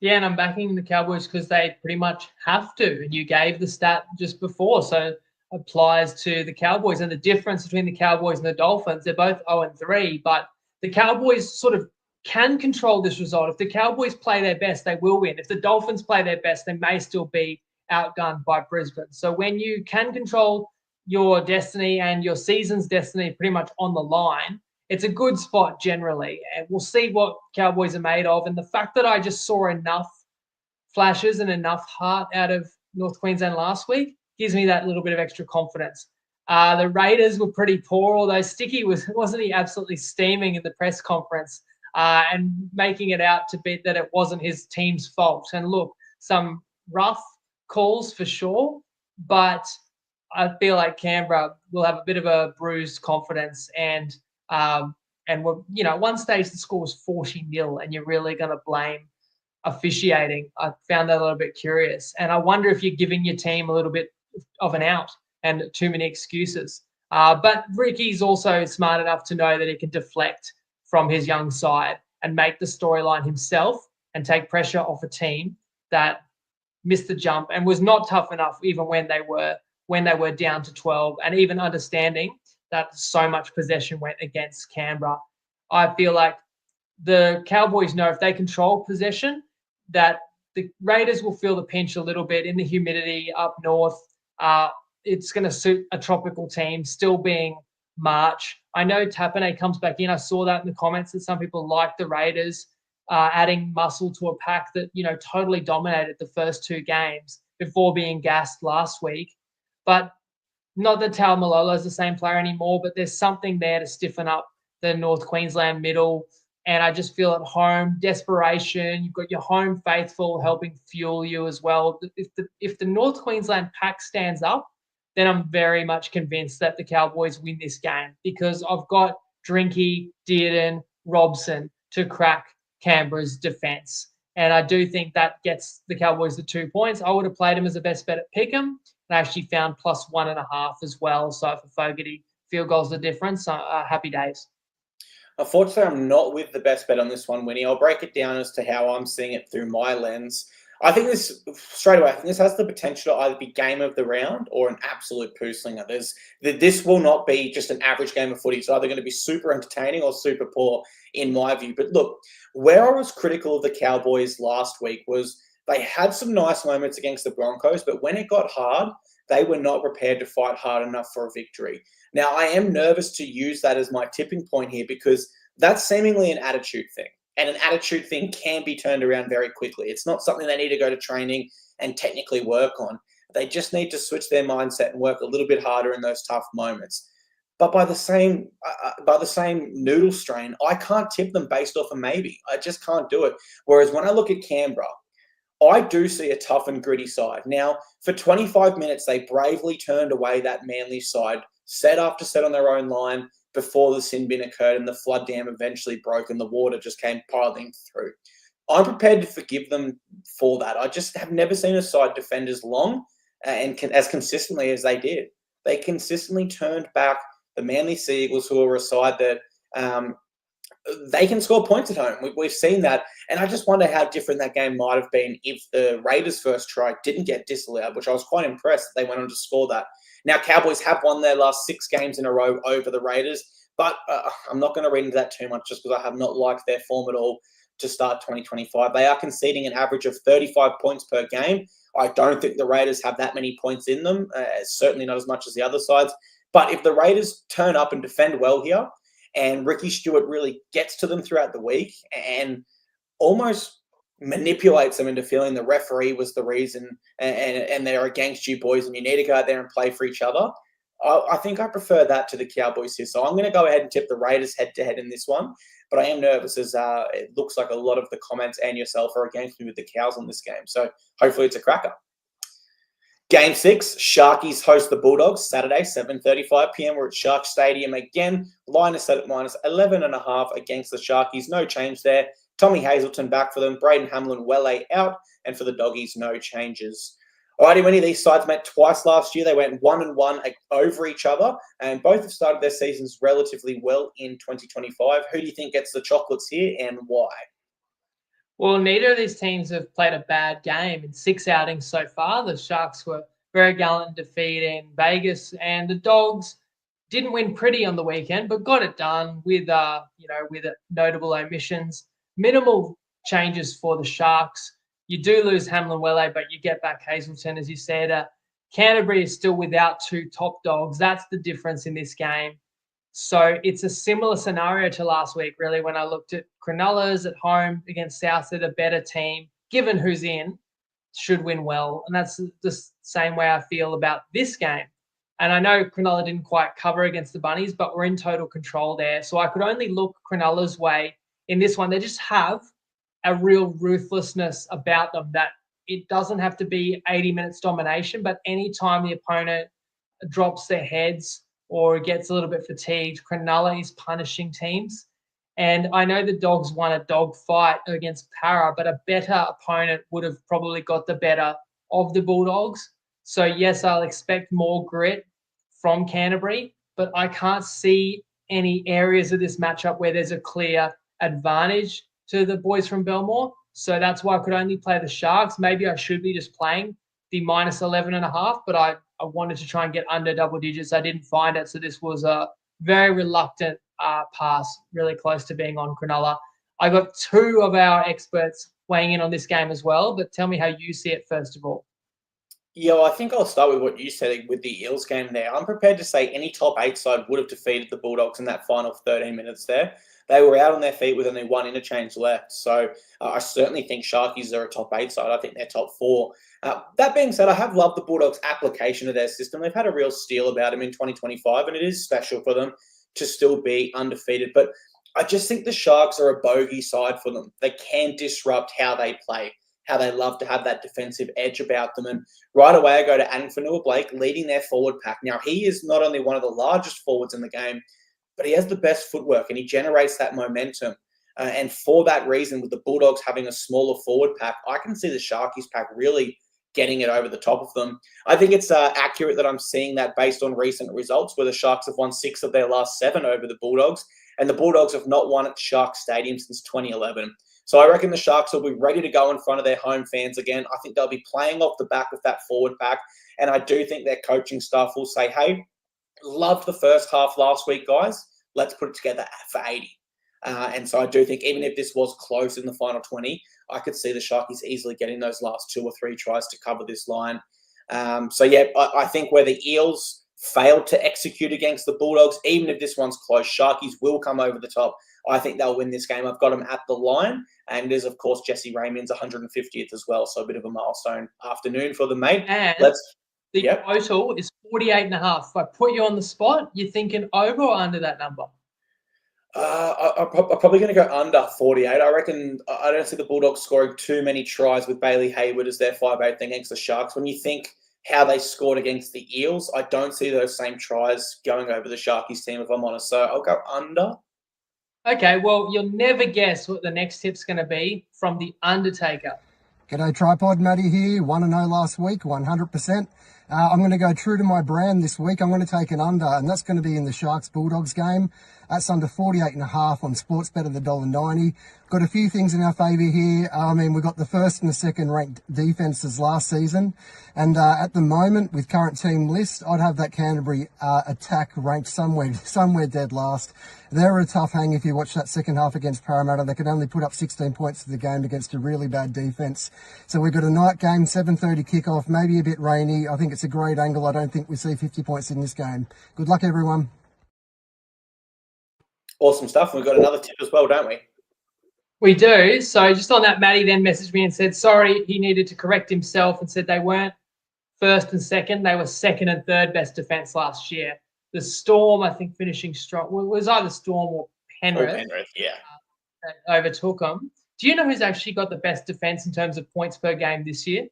Yeah, and I'm backing the Cowboys because they pretty much have to. And you gave the stat just before, so it applies to the Cowboys. And the difference between the Cowboys and the Dolphins, they're both 0-3, but the Cowboys sort of can control this result. If the Cowboys play their best, they will win. If the Dolphins play their best, they may still be outgunned by Brisbane. So when you can control your destiny and your season's destiny pretty much on the line, it's a good spot generally. And we'll see what Cowboys are made of. And the fact that I just saw enough flashes and enough heart out of North Queensland last week gives me that little bit of extra confidence. The Raiders were pretty poor, although Sticky wasn't he absolutely steaming in the press conference and making it out to be that it wasn't his team's fault. And look, some rough calls for sure, but I feel like Canberra will have a bit of a bruised confidence and we're, at one stage the score was 40-0 and you're really going to blame officiating. I found that a little bit curious. And I wonder if you're giving your team a little bit of an out and too many excuses. But Ricky's also smart enough to know that he can deflect from his young side and make the storyline himself and take pressure off a team that missed the jump and was not tough enough even when they were down to 12, and even understanding that so much possession went against Canberra. I feel like the Cowboys know if they control possession, that the Raiders will feel the pinch a little bit in the humidity up north. It's going to suit a tropical team, still being March. I know Tapane comes back in. I saw that in the comments that some people like the Raiders adding muscle to a pack that, totally dominated the first 2 games before being gassed last week. But not that Tal Malolo is the same player anymore, but there's something there to stiffen up the North Queensland middle. And I just feel at home, desperation. You've got your home faithful helping fuel you as well. If the North Queensland pack stands up, then I'm very much convinced that the Cowboys win this game, because I've got Drinky, Dearden, Robson to crack Canberra's defence. And I do think that gets the Cowboys the 2 points. I would have played him as a best bet at Pick'em. I actually found +1.5 as well. So for Fogarty, field goals the difference. Happy days. Unfortunately, I'm not with the best bet on this one, Winnie. I'll break it down as to how I'm seeing it through my lens. I think this, straight away, this has the potential to either be game of the round or an absolute poo slinger. This will not be just an average game of footy. It's either going to be super entertaining or super poor, in my view. But look, where I was critical of the Cowboys last week was they had some nice moments against the Broncos, but when it got hard, they were not prepared to fight hard enough for a victory. Now, I am nervous to use that as my tipping point here, because that's seemingly an attitude thing. And an attitude thing can be turned around very quickly. It's not something they need to go to training and technically work on. They just need to switch their mindset and work a little bit harder in those tough moments. But by the same noodle strain, I can't tip them based off a maybe. I just can't do it. Whereas when I look at Canberra, I do see a tough and gritty side. Now, for 25 minutes, they bravely turned away that Manly side, set after set on their own line, before the sin bin occurred and the flood dam eventually broke and the water just came piling through. I'm prepared to forgive them for that. I just have never seen a side defend as long and as consistently as they did. They consistently turned back the Manly Sea Eagles, who are a side that they can score points at home. We've seen that. And I just wonder how different that game might have been if the Raiders' first try didn't get disallowed, which I was quite impressed that they went on to score that. Now, Cowboys have won their last 6 games in a row over the Raiders, but I'm not going to read into that too much just because I have not liked their form at all to start 2025. They are conceding an average of 35 points per game. I don't think the Raiders have that many points in them, certainly not as much as the other sides. But if the Raiders turn up and defend well here, and Ricky Stewart really gets to them throughout the week and almost manipulates them into feeling the referee was the reason and they're against you boys and you need to go out there and play for each other, I think I prefer that to the Cowboys here. So I'm going to go ahead and tip the Raiders head-to-head in this one. But I am nervous as it looks like a lot of the comments and yourself are against me with the Cows in this game. So hopefully it's a cracker. Game 6, Sharkies host the Bulldogs Saturday, 7:35 p.m. We're at Shark Stadium again. Line is set at -11.5 against the Sharkies. No change there. Tommy Hazelton back for them. Braden Hamlin well out. And for the Doggies, no changes. Alrighty, many of these sides met twice last year. They went 1-1 over each other. And both have started their seasons relatively well in 2025. Who do you think gets the chocolates here and why? Well, neither of these teams have played a bad game in 6 outings so far. The Sharks were very gallant defeat in Vegas, and the Dogs didn't win pretty on the weekend, but got it done with notable omissions. Minimal changes for the Sharks. You do lose Hamlin-Welle, but you get back Hazelton, as you said. Canterbury is still without 2 top dogs. That's the difference in this game. So it's a similar scenario to last week, really, when I looked at Cronulla's at home against South, they're the better team, given who's in, should win well. And that's the same way I feel about this game. And I know Cronulla didn't quite cover against the Bunnies, but we're in total control there. So I could only look Cronulla's way in this one. They just have a real ruthlessness about them that it doesn't have to be 80 minutes domination, but anytime the opponent drops their heads or gets a little bit fatigued, Cronulla is punishing teams. And I know the Dogs won a dog fight against Para, but a better opponent would have probably got the better of the Bulldogs. So, yes, I'll expect more grit from Canterbury, but I can't see any areas of this matchup where there's a clear advantage to the boys from Belmore. So that's why I could only play the Sharks. Maybe I should be just playing the -11.5, but I wanted to try and get under double digits. I didn't find it, so this was a very reluctant pass, really close to being on Cronulla. I got two of our experts weighing in on this game as well, but tell me how you see it first of all. Yeah, well, I think I'll start with what you said with the Eels game there. I'm prepared to say any top 8 side would have defeated the Bulldogs in that final 13 minutes there. They were out on their feet with only one interchange left. So I certainly think Sharkies are a top 8 side. I think they're top 4. That being said, I have loved the Bulldogs' application of their system. They've had a real steal about them in 2025, and it is special for them to still be undefeated. But I just think the Sharks are a bogey side for them. They can disrupt how they play, how they love to have that defensive edge about them. And right away, I go to Adam Fanua-Blake leading their forward pack. Now, he is not only one of the largest forwards in the game, but he has the best footwork and he generates that momentum. And for that reason, with the Bulldogs having a smaller forward pack, I can see the Sharkies pack really getting it over the top of them. I think it's accurate that I'm seeing that based on recent results where the Sharks have won 6 of their last 7 over the Bulldogs, and the Bulldogs have not won at Sharks Stadium since 2011. So I reckon the Sharks will be ready to go in front of their home fans again. I think they'll be playing off the back of that forward pack, and I do think their coaching staff will say, hey, loved the first half last week, guys. Let's put it together for 80. And so I do think even if this was close in the final 20, I could see the Sharkies easily getting those last 2 or 3 tries to cover this line. I think where the Eels failed to execute against the Bulldogs, even if this one's close, Sharkies will come over the top. I think they'll win this game. I've got them at the line. And it is, of course, Jesse Raymond's 150th as well. So a bit of a milestone afternoon for them, mate. And the total is 48.5. If I put you on the spot, you're thinking over or under that number? I'm probably going to go under 48. I reckon I don't see the Bulldogs scoring too many tries with Bailey Hayward as their 5'8" thing against the Sharks. When you think how they scored against the Eels, I don't see those same tries going over the Sharkies team, if I'm honest. So I'll go under. Okay, well, you'll never guess what the next tip's going to be from the Undertaker. G'day, TryPod. Matty here. 1-0 last week, 100%. I'm going to go true to my brand this week. I'm going to take an under, and that's going to be in the Sharks-Bulldogs game. That's under 48.5 on Sportsbet at the $1.90. Got a few things in our favour here. We've got the first and the second ranked defences last season. And at the moment, with current team list, I'd have that Canterbury attack ranked somewhere dead last. They're a tough hang if you watch that second half against Parramatta. They could only put up 16 points to the game against a really bad defence. So we've got a night game, 7:30 kickoff, maybe a bit rainy. I think it's a great angle. I don't think we see 50 points in this game. Good luck, everyone. Awesome stuff. We've got another tip as well, don't we? We do. So just on that, Matty then messaged me and said, sorry, he needed to correct himself and said they weren't first and second. They were second and third best defence last year. The Storm, I think, finishing strong. Well, it was either Storm or Penrith. That overtook them. Do you know who's actually got the best defence in terms of points per game this year?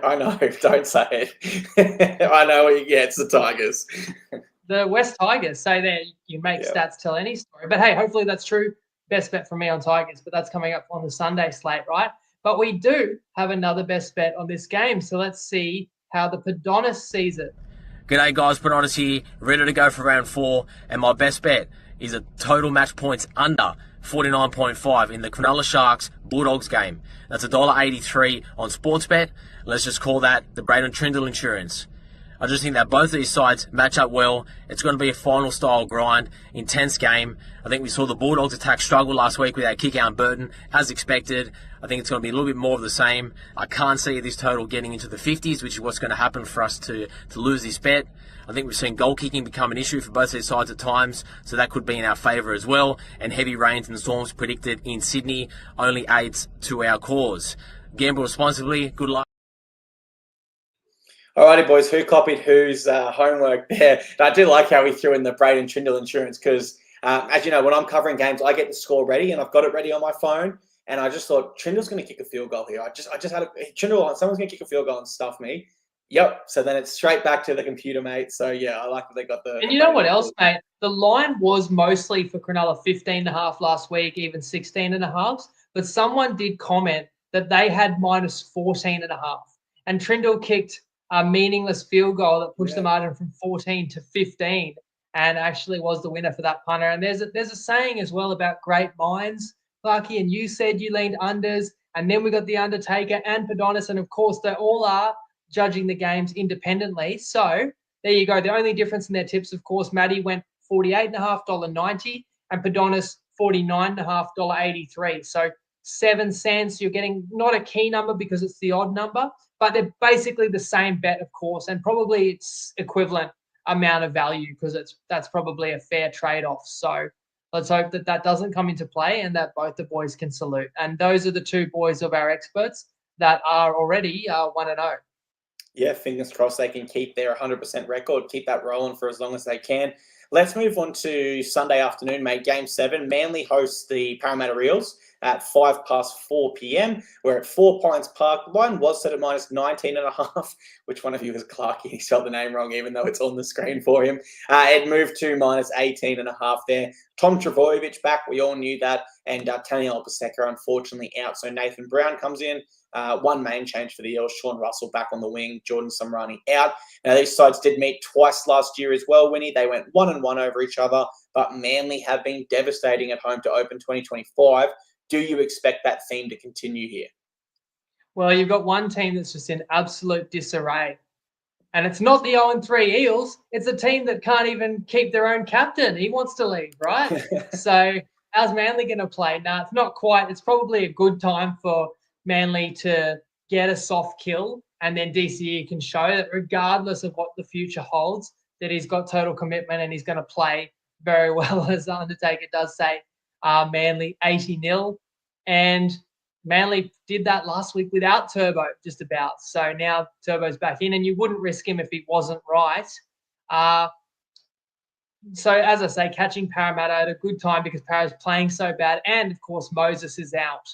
I know. Don't say it. I know. Yeah, it's the Tigers. The West Tigers. Say there, you make stats tell any story. But hey, hopefully that's true. Best bet from me on Tigers, but that's coming up on the Sunday slate, right? But we do have another best bet on this game. So let's see how the Padonis sees it. G'day guys, Padonis here, ready to go for round 4. And my best bet is a total match points under 49.5 in the Cronulla Sharks Bulldogs game. That's $1.83 on Sportsbet. Let's just call that the Braden Trindle insurance. I just think that both of these sides match up well. It's going to be a final style grind, intense game. I think we saw the Bulldogs attack struggle last week with that kick out Burton, as expected. I think it's going to be a little bit more of the same. I can't see this total getting into the 50s, which is what's going to happen for us to lose this bet. I think we've seen goal kicking become an issue for both these sides at times, so that could be in our favour as well. And heavy rains and storms predicted in Sydney only aids to our cause. Gamble responsibly. Good luck. Alrighty, boys. Who copied whose homework there? And I do like how we threw in the Braden Trindle insurance because, as you know, when I'm covering games, I get the score ready and I've got it ready on my phone. And I just thought Trindle's going to kick a field goal here. I just had Trindle. Someone's going to kick a field goal and stuff me. Yep. So then it's straight back to the computer, mate. So yeah, I like that they got the. And you know what else, mate? The line was mostly for Cronulla 15.5 last week, even 16.5. But someone did comment that they had minus 14.5, and Trindle kicked a meaningless field goal that pushed the margin from 14 to 15 and actually was the winner for that punter. And there's a saying as well about great minds, Clarkey, and you said you leaned unders, and then we got the Undertaker and Padonis, and of course they all are judging the games independently. So there you go. The only difference in their tips, of course, Matty went $48.5, $90, and Padonis $49.5, $83. So 7 cents. You're getting not a key number because it's the odd number, but they're basically the same bet, of course, and probably it's equivalent amount of value because that's probably a fair trade-off. So let's hope that doesn't come into play and that both the boys can salute. And those are the two boys of our experts that are already 1-0. Yeah, fingers crossed they can keep their 100% record, keep that rolling for as long as they can. Let's move on to Sunday afternoon, mate. Game 7. Manly hosts the Parramatta Eels at 4 p.m. We're at 4 Pines Park. Line was set at minus 19.5. Which one of you is Clarkey? He spelled the name wrong, even though it's on the screen for him. It moved to minus 18.5 there. Tom Trbojevic back. We all knew that. And Taniela Paseka, unfortunately, out. So Nathan Brown comes in. One main change for the Eels, Sean Russell back on the wing, Jordan Samrani out. Now, these sides did meet twice last year as well, Winnie. They went 1-1 over each other, but Manly have been devastating at home to open 2025. Do you expect that theme to continue here? Well, you've got one team that's just in absolute disarray. And it's not the 0-3 Eels. It's a team that can't even keep their own captain. He wants to leave, right? So how's Manly going to play? Now, it's not quite. It's probably a good time for Manly to get a soft kill, and then DCE can show that regardless of what the future holds, that he's got total commitment and he's going to play very well, as the Undertaker does say. Manly 80-0, and Manly did that last week without Turbo, just about. So now Turbo's back in, and you wouldn't risk him if he wasn't right. So as I say, catching Parramatta at a good time because Parra's playing so bad, and of course Moses is out.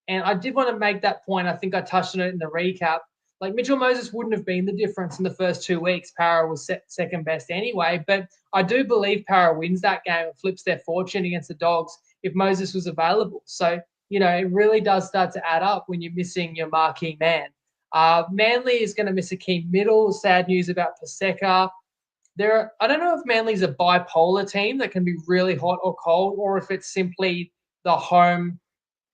And I did want to make that point. I think I touched on it in the recap. Like Mitchell Moses wouldn't have been the difference in the first 2 weeks. Parra was second best anyway. But I do believe Parra wins that game and flips their fortune against the Dogs if Moses was available. So, it really does start to add up when you're missing your marquee man. Manly is going to miss a key middle. Sad news about Paseka. I don't know if Manly's a bipolar team that can be really hot or cold, or if it's simply the home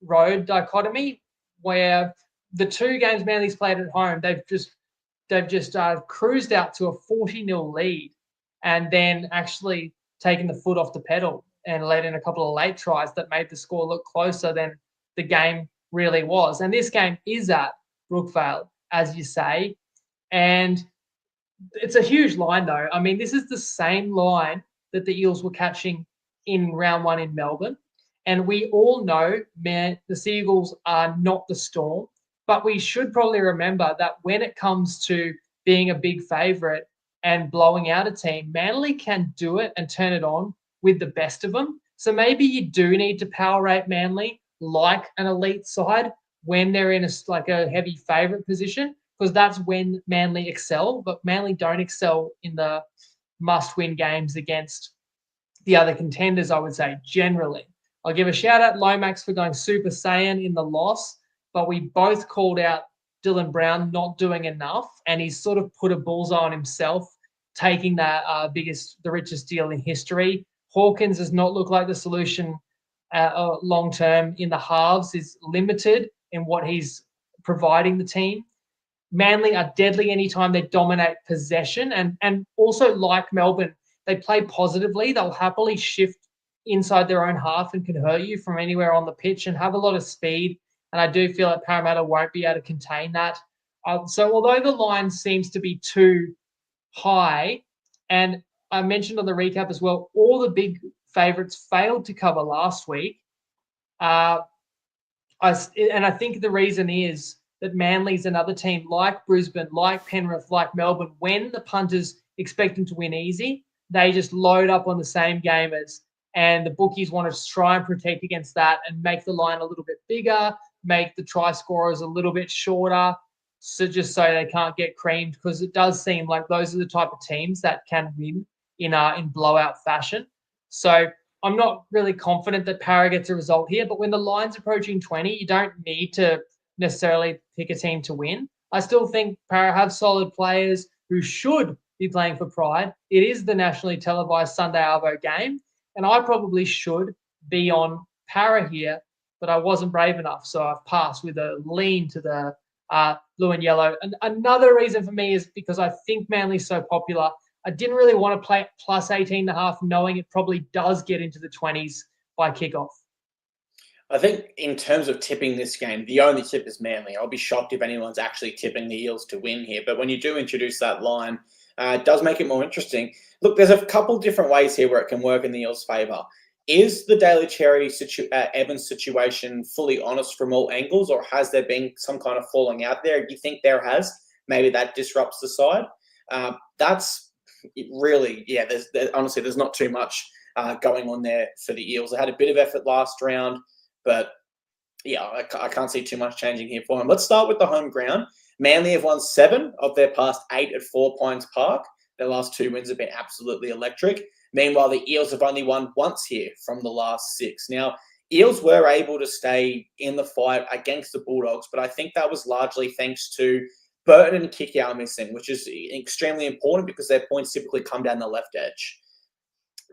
road dichotomy where the 2 games Manly's played at home, they've just cruised out to a 40-0 lead and then actually taken the foot off the pedal and let in a couple of late tries that made the score look closer than the game really was. And this game is at Brookvale, as you say, and it's a huge line though. I mean, this is the same line that the Eels were catching in round 1 in Melbourne. And we all know, man, the Seagulls are not the Storm, but we should probably remember that when it comes to being a big favourite and blowing out a team, Manly can do it and turn it on with the best of them. So maybe you do need to power rate Manly like an elite side when they're in a heavy favourite position, because that's when Manly excel, but Manly don't excel in the must-win games against the other contenders, I would say, generally. I'll give a shout out Lomax for going Super Saiyan in the loss, but we both called out Dylan Brown not doing enough, and he's sort of put a bullseye on himself, taking that the richest deal in history. Hawkins does not look like the solution long term in the halves, is limited in what he's providing the team. Manly are deadly anytime they dominate possession, and also like Melbourne, they play positively. They'll happily shift inside their own half and can hurt you from anywhere on the pitch and have a lot of speed. And I do feel like Parramatta won't be able to contain that. So although the line seems to be too high, and I mentioned on the recap as well, all the big favourites failed to cover last week. I think the reason is that Manly's another team like Brisbane, like Penrith, like Melbourne. When the punters expect them to win easy, they just load up on the same gamers. And the bookies want to try and protect against that and make the line a little bit bigger, make the try scorers a little bit shorter, so just so they can't get creamed, because it does seem like those are the type of teams that can win in blowout fashion. So I'm not really confident that Parra gets a result here, but when the line's approaching 20, you don't need to necessarily pick a team to win. I still think Parra have solid players who should be playing for pride. It is the nationally televised Sunday Arvo game, and I probably should be on Parra here, but I wasn't brave enough, so I've passed with a lean to the blue and yellow. And another reason for me is because I think Manly's so popular. I didn't really want to play plus 18.5, knowing it probably does get into the 20s by kickoff. I think in terms of tipping this game, the only tip is Manly. I'll be shocked if anyone's actually tipping the Eels to win here. But when you do introduce that line, it does make it more interesting. Look, there's a couple different ways here where it can work in the Eels' favour. Is the Daily Charity Evans situation fully honest from all angles, or has there been some kind of falling out there? Do you think there has? Maybe that disrupts the side. That's really, honestly, there's not too much going on there for the Eels. They had a bit of effort last round, but yeah, I can't see too much changing here for them. Let's start with the home ground. Manly have won 7 of their past 8 at 4 Pines Park. Their last 2 wins have been absolutely electric. Meanwhile, the Eels have only won once here from the last 6. Now, Eels were able to stay in the fight against the Bulldogs, but I think that was largely thanks to Burton and Kikau missing, which is extremely important because their points typically come down the left edge.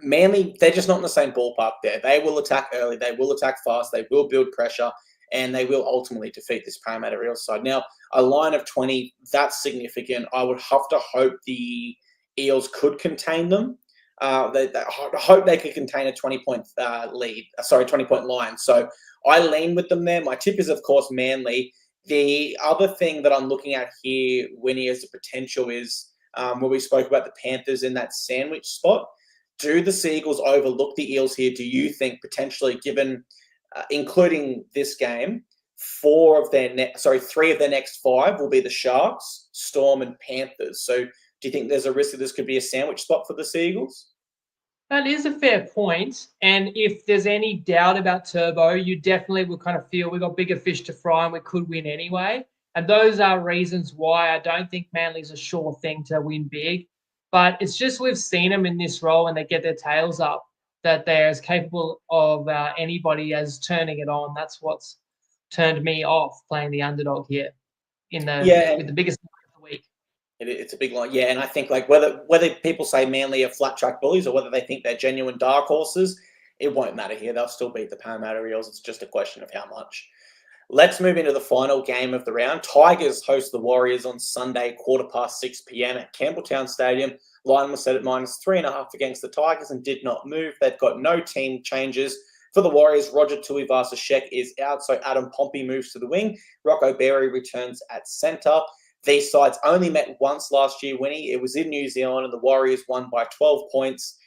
Manly, they're just not in the same ballpark there. They will attack early, they will attack fast, they will build pressure, and they will ultimately defeat this Parramatta Eels side. Now, a line of 20, that's significant. I would have to hope the Eels could contain them. I hope they could contain a 20-point 20-point line. So I lean with them there. My tip is, of course, Manly. The other thing that I'm looking at here, Winnie, as a potential is where we spoke about the Panthers in that sandwich spot. Do the Seagulls overlook the Eels here? Do you think potentially, given, including this game, 3 of their next 5 will be the Sharks, Storm, and Panthers? So do you think there's a risk that this could be a sandwich spot for the Seagulls? That is a fair point. And if there's any doubt about Turbo, you definitely will kind of feel we've got bigger fish to fry and we could win anyway. And those are reasons why I don't think Manly's a sure thing to win big. But it's just we've seen them in this role when they get their tails up, that they're as capable of anybody as turning it on. That's what's turned me off playing the underdog here with the biggest of the week. It's a big line, yeah. And I think like whether people say Manly are flat track bullies or whether they think they're genuine dark horses, it won't matter here. They'll still beat the Parramatta Eels. It's just a question of how much. Let's move into the final game of the round. Tigers host the Warriors on Sunday, 6:15 p.m. at Campbelltown Stadium. Line was set at -3.5 against the Tigers and did not move. They've got no team changes. For the Warriors, Roger Tuivasa-Sheck is out, so Adam Pompey moves to the wing. Rocco Berry returns at centre. These sides only met once last year, Winnie. It was in New Zealand, and the Warriors won by 12 points.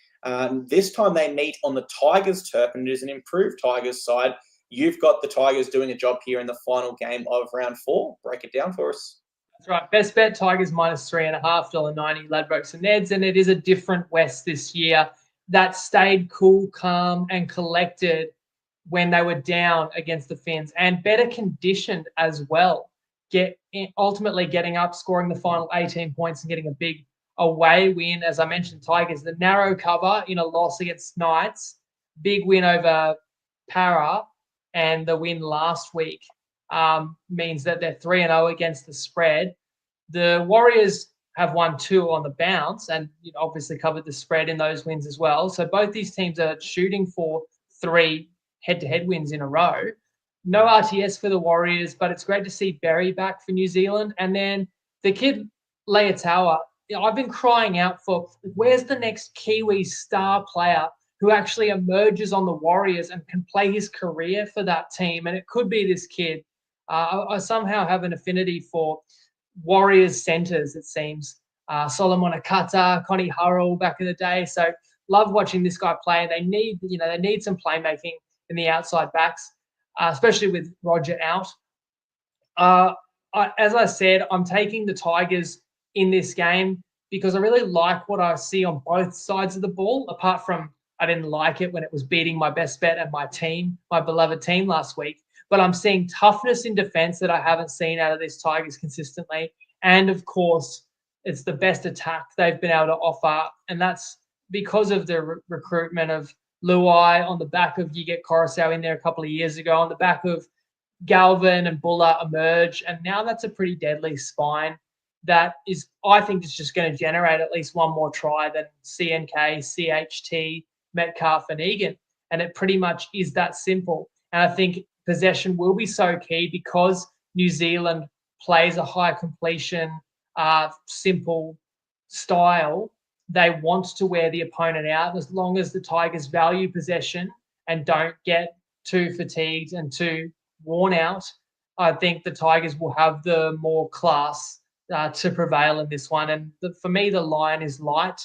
This time they meet on the Tigers' turf, and it is an improved Tigers side. You've got the Tigers doing a job here in the final game of round 4. Break it down for us. That's right. Best bet, Tigers -3.5, $1.90, Ladbrokes and Neds. And it is a different West this year that stayed cool, calm, and collected when they were down against the Finns, and better conditioned as well. Ultimately getting up, scoring the final 18 points and getting a big away win. As I mentioned, Tigers, the narrow cover in a loss against Knights, big win over Para, and the win last week means that they're 3-0 against the spread. The Warriors have won 2 on the bounce and obviously covered the spread in those wins as well. So both these teams are shooting for 3 head-to-head wins in a row. No RTS for the Warriors, but it's great to see Berry back for New Zealand. And then the kid, Leotawa, I've been crying out for where's the next Kiwi star player who actually emerges on the Warriors and can play his career for that team. And it could be this kid. I somehow have an affinity for Warriors centers, it seems. Solomon Akata, Connie Hurrell back in the day. So love watching this guy play. They need some playmaking in the outside backs, especially with Roger out. As I said, I'm taking the Tigers in this game because I really like what I see on both sides of the ball, apart from I didn't like it when it was beating my best bet and my team, my beloved team last week. But I'm seeing toughness in defense that I haven't seen out of these Tigers consistently. And, of course, it's the best attack they've been able to offer. And that's because of the recruitment of Luai on the back of you get Coruscant in there a couple of years ago, on the back of Galvin and Buller emerge. And now that's a pretty deadly spine that is, I think, is just going to generate at least one more try than CNK, CHT, Metcalf and Egan. And it pretty much is that simple. And I think possession will be so key because New Zealand plays a high completion, simple style. They want to wear the opponent out as long as the Tigers value possession and don't get too fatigued and too worn out. I think the Tigers will have the more class to prevail in this one. And for me, the line is light.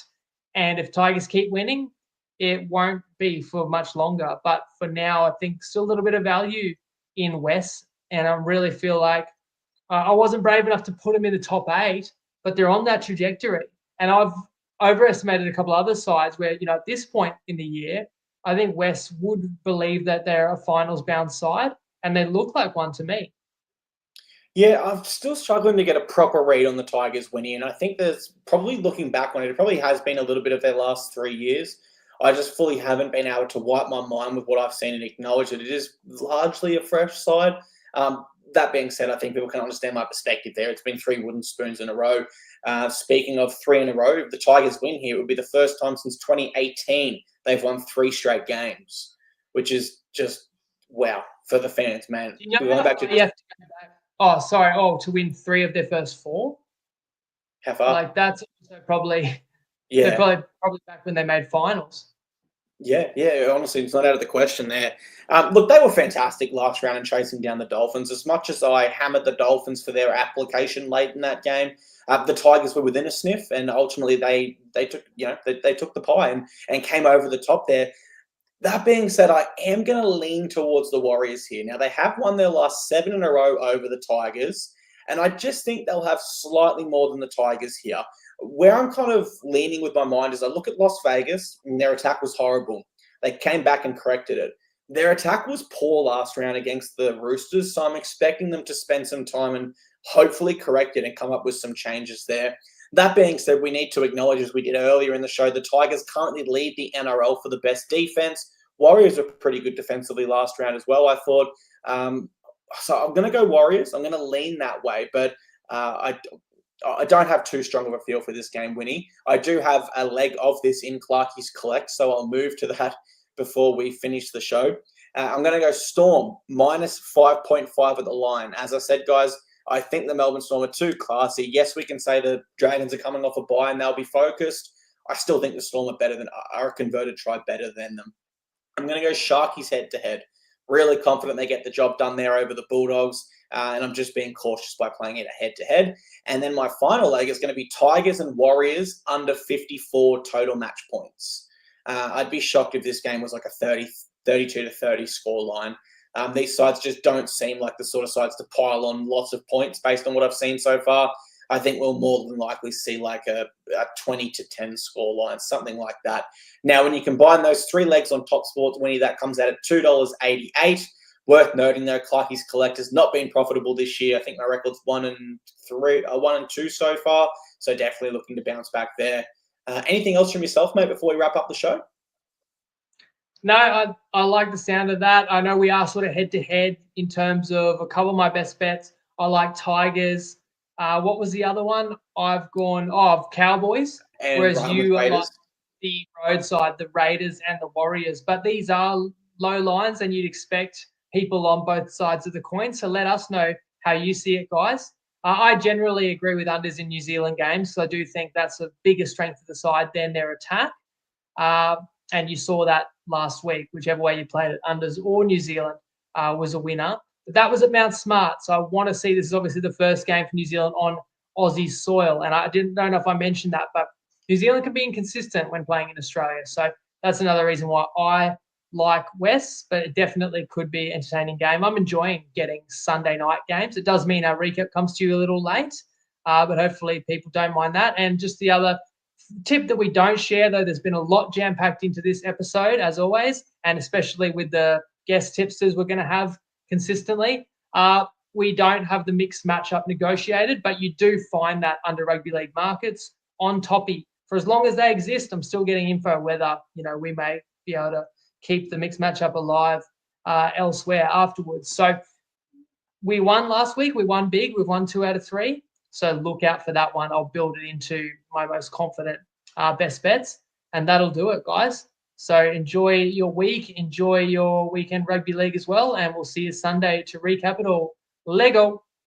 And if Tigers keep winning, it won't be for much longer. But for now, I think still a little bit of value in West. And I really feel like I wasn't brave enough to put them in the top 8, but they're on that trajectory. And I've overestimated a couple other sides where, at this point in the year, I think West would believe that they're a finals-bound side, and they look like one to me. Yeah, I'm still struggling to get a proper read on the Tigers winning, and I think there's probably, looking back on it, it probably has been a little bit of their last 3 years. I just fully haven't been able to wipe my mind with what I've seen and acknowledge that it is largely a fresh side. That being said, I think people can understand my perspective there. It's been 3 wooden spoons in a row. Speaking of 3 in a row, if the Tigers win here, it would be the first time since 2018 they've won 3 straight games, which is just wow for the fans, man. You know to win 3 of their first 4. How far? Like that's also probably yeah, they're probably back when they made finals. Yeah, honestly, it's not out of the question there. Look, they were fantastic last round in chasing down the Dolphins. As much as I hammered the Dolphins for their application late in that game, the Tigers were within a sniff, and ultimately they took they took the pie and came over the top there. That being said, I am going to lean towards the Warriors here. Now, they have won their last 7 in a row over the Tigers, and I just think they'll have slightly more than the Tigers here. Where I'm kind of leaning with my mind is I look at Las Vegas, and their attack was horrible. They came back and corrected it. Their attack was poor last round against the Roosters, so I'm expecting them to spend some time and hopefully correct it and come up with some changes there. That being said, we need to acknowledge, as we did earlier in the show, the Tigers currently lead the NRL for the best defense. Warriors were pretty good defensively last round as well, I thought. So I'm going to go Warriors. I'm going to lean that way, but I don't have too strong of a feel for this game, Winnie. I do have a leg of this in Clarkey's collect, so I'll move to that before we finish the show. I'm going to go Storm, minus 5.5 at the line. As I said, guys, I think the Melbourne Storm are too classy. Yes, we can say the Dragons are coming off a bye and they'll be focused. I still think the Storm are a converted try better than them. I'm going to go Sharkies head-to-head. Really confident they get the job done there over the Bulldogs, and I'm just being cautious by playing it head-to-head. And then my final leg is going to be Tigers and Warriors under 54 total match points. I'd be shocked if this game was like a 32-30 scoreline. These sides just don't seem like the sort of sides to pile on lots of points based on what I've seen so far. I think we'll more than likely see like a 20-10 scoreline, something like that. Now, when you combine those 3 legs on Top Sports, Winnie, that comes out at $2.88. Worth noting, though, Clarkey's Collect has not been profitable this year. I think my record's 1 and 2 so far, so definitely looking to bounce back there. Anything else from yourself, mate, before we wrap up the show? No, I like the sound of that. I know we are sort of head-to-head in terms of a couple of my best bets. I like Tigers. What was the other one? I've gone Cowboys, and whereas you are like the the roadside, the Raiders and the Warriors. But these are low lines, and you'd expect people on both sides of the coin. So let us know how you see it, guys. I generally agree with unders in New Zealand games, so I do think that's a bigger strength of the side than their attack. And you saw that last week, whichever way you played it, unders or New Zealand was a winner. But that was at Mount Smart, so I want to see, this is obviously the first game for New Zealand on Aussie soil, and I don't know if I mentioned that, but New Zealand can be inconsistent when playing in Australia, so that's another reason why I like West, but it definitely could be an entertaining game. I'm enjoying getting Sunday night games. It does mean our recap comes to you a little late, but hopefully people don't mind that. And just the other tip that we don't share, though, there's been a lot jam-packed into this episode, as always, and especially with the guest tipsters we're going to have consistently. We don't have the mixed matchup negotiated, but you do find that under rugby league markets on Toppy. For as long as they exist, I'm still getting info whether we may be able to keep the mixed matchup alive elsewhere afterwards. So we won last week. We won big. We've won 2 out of 3. So look out for that one. I'll build it into my most confident best bets, and that'll do it, guys. So enjoy your week. Enjoy your weekend rugby league as well, and we'll see you Sunday to recap it all. Lego.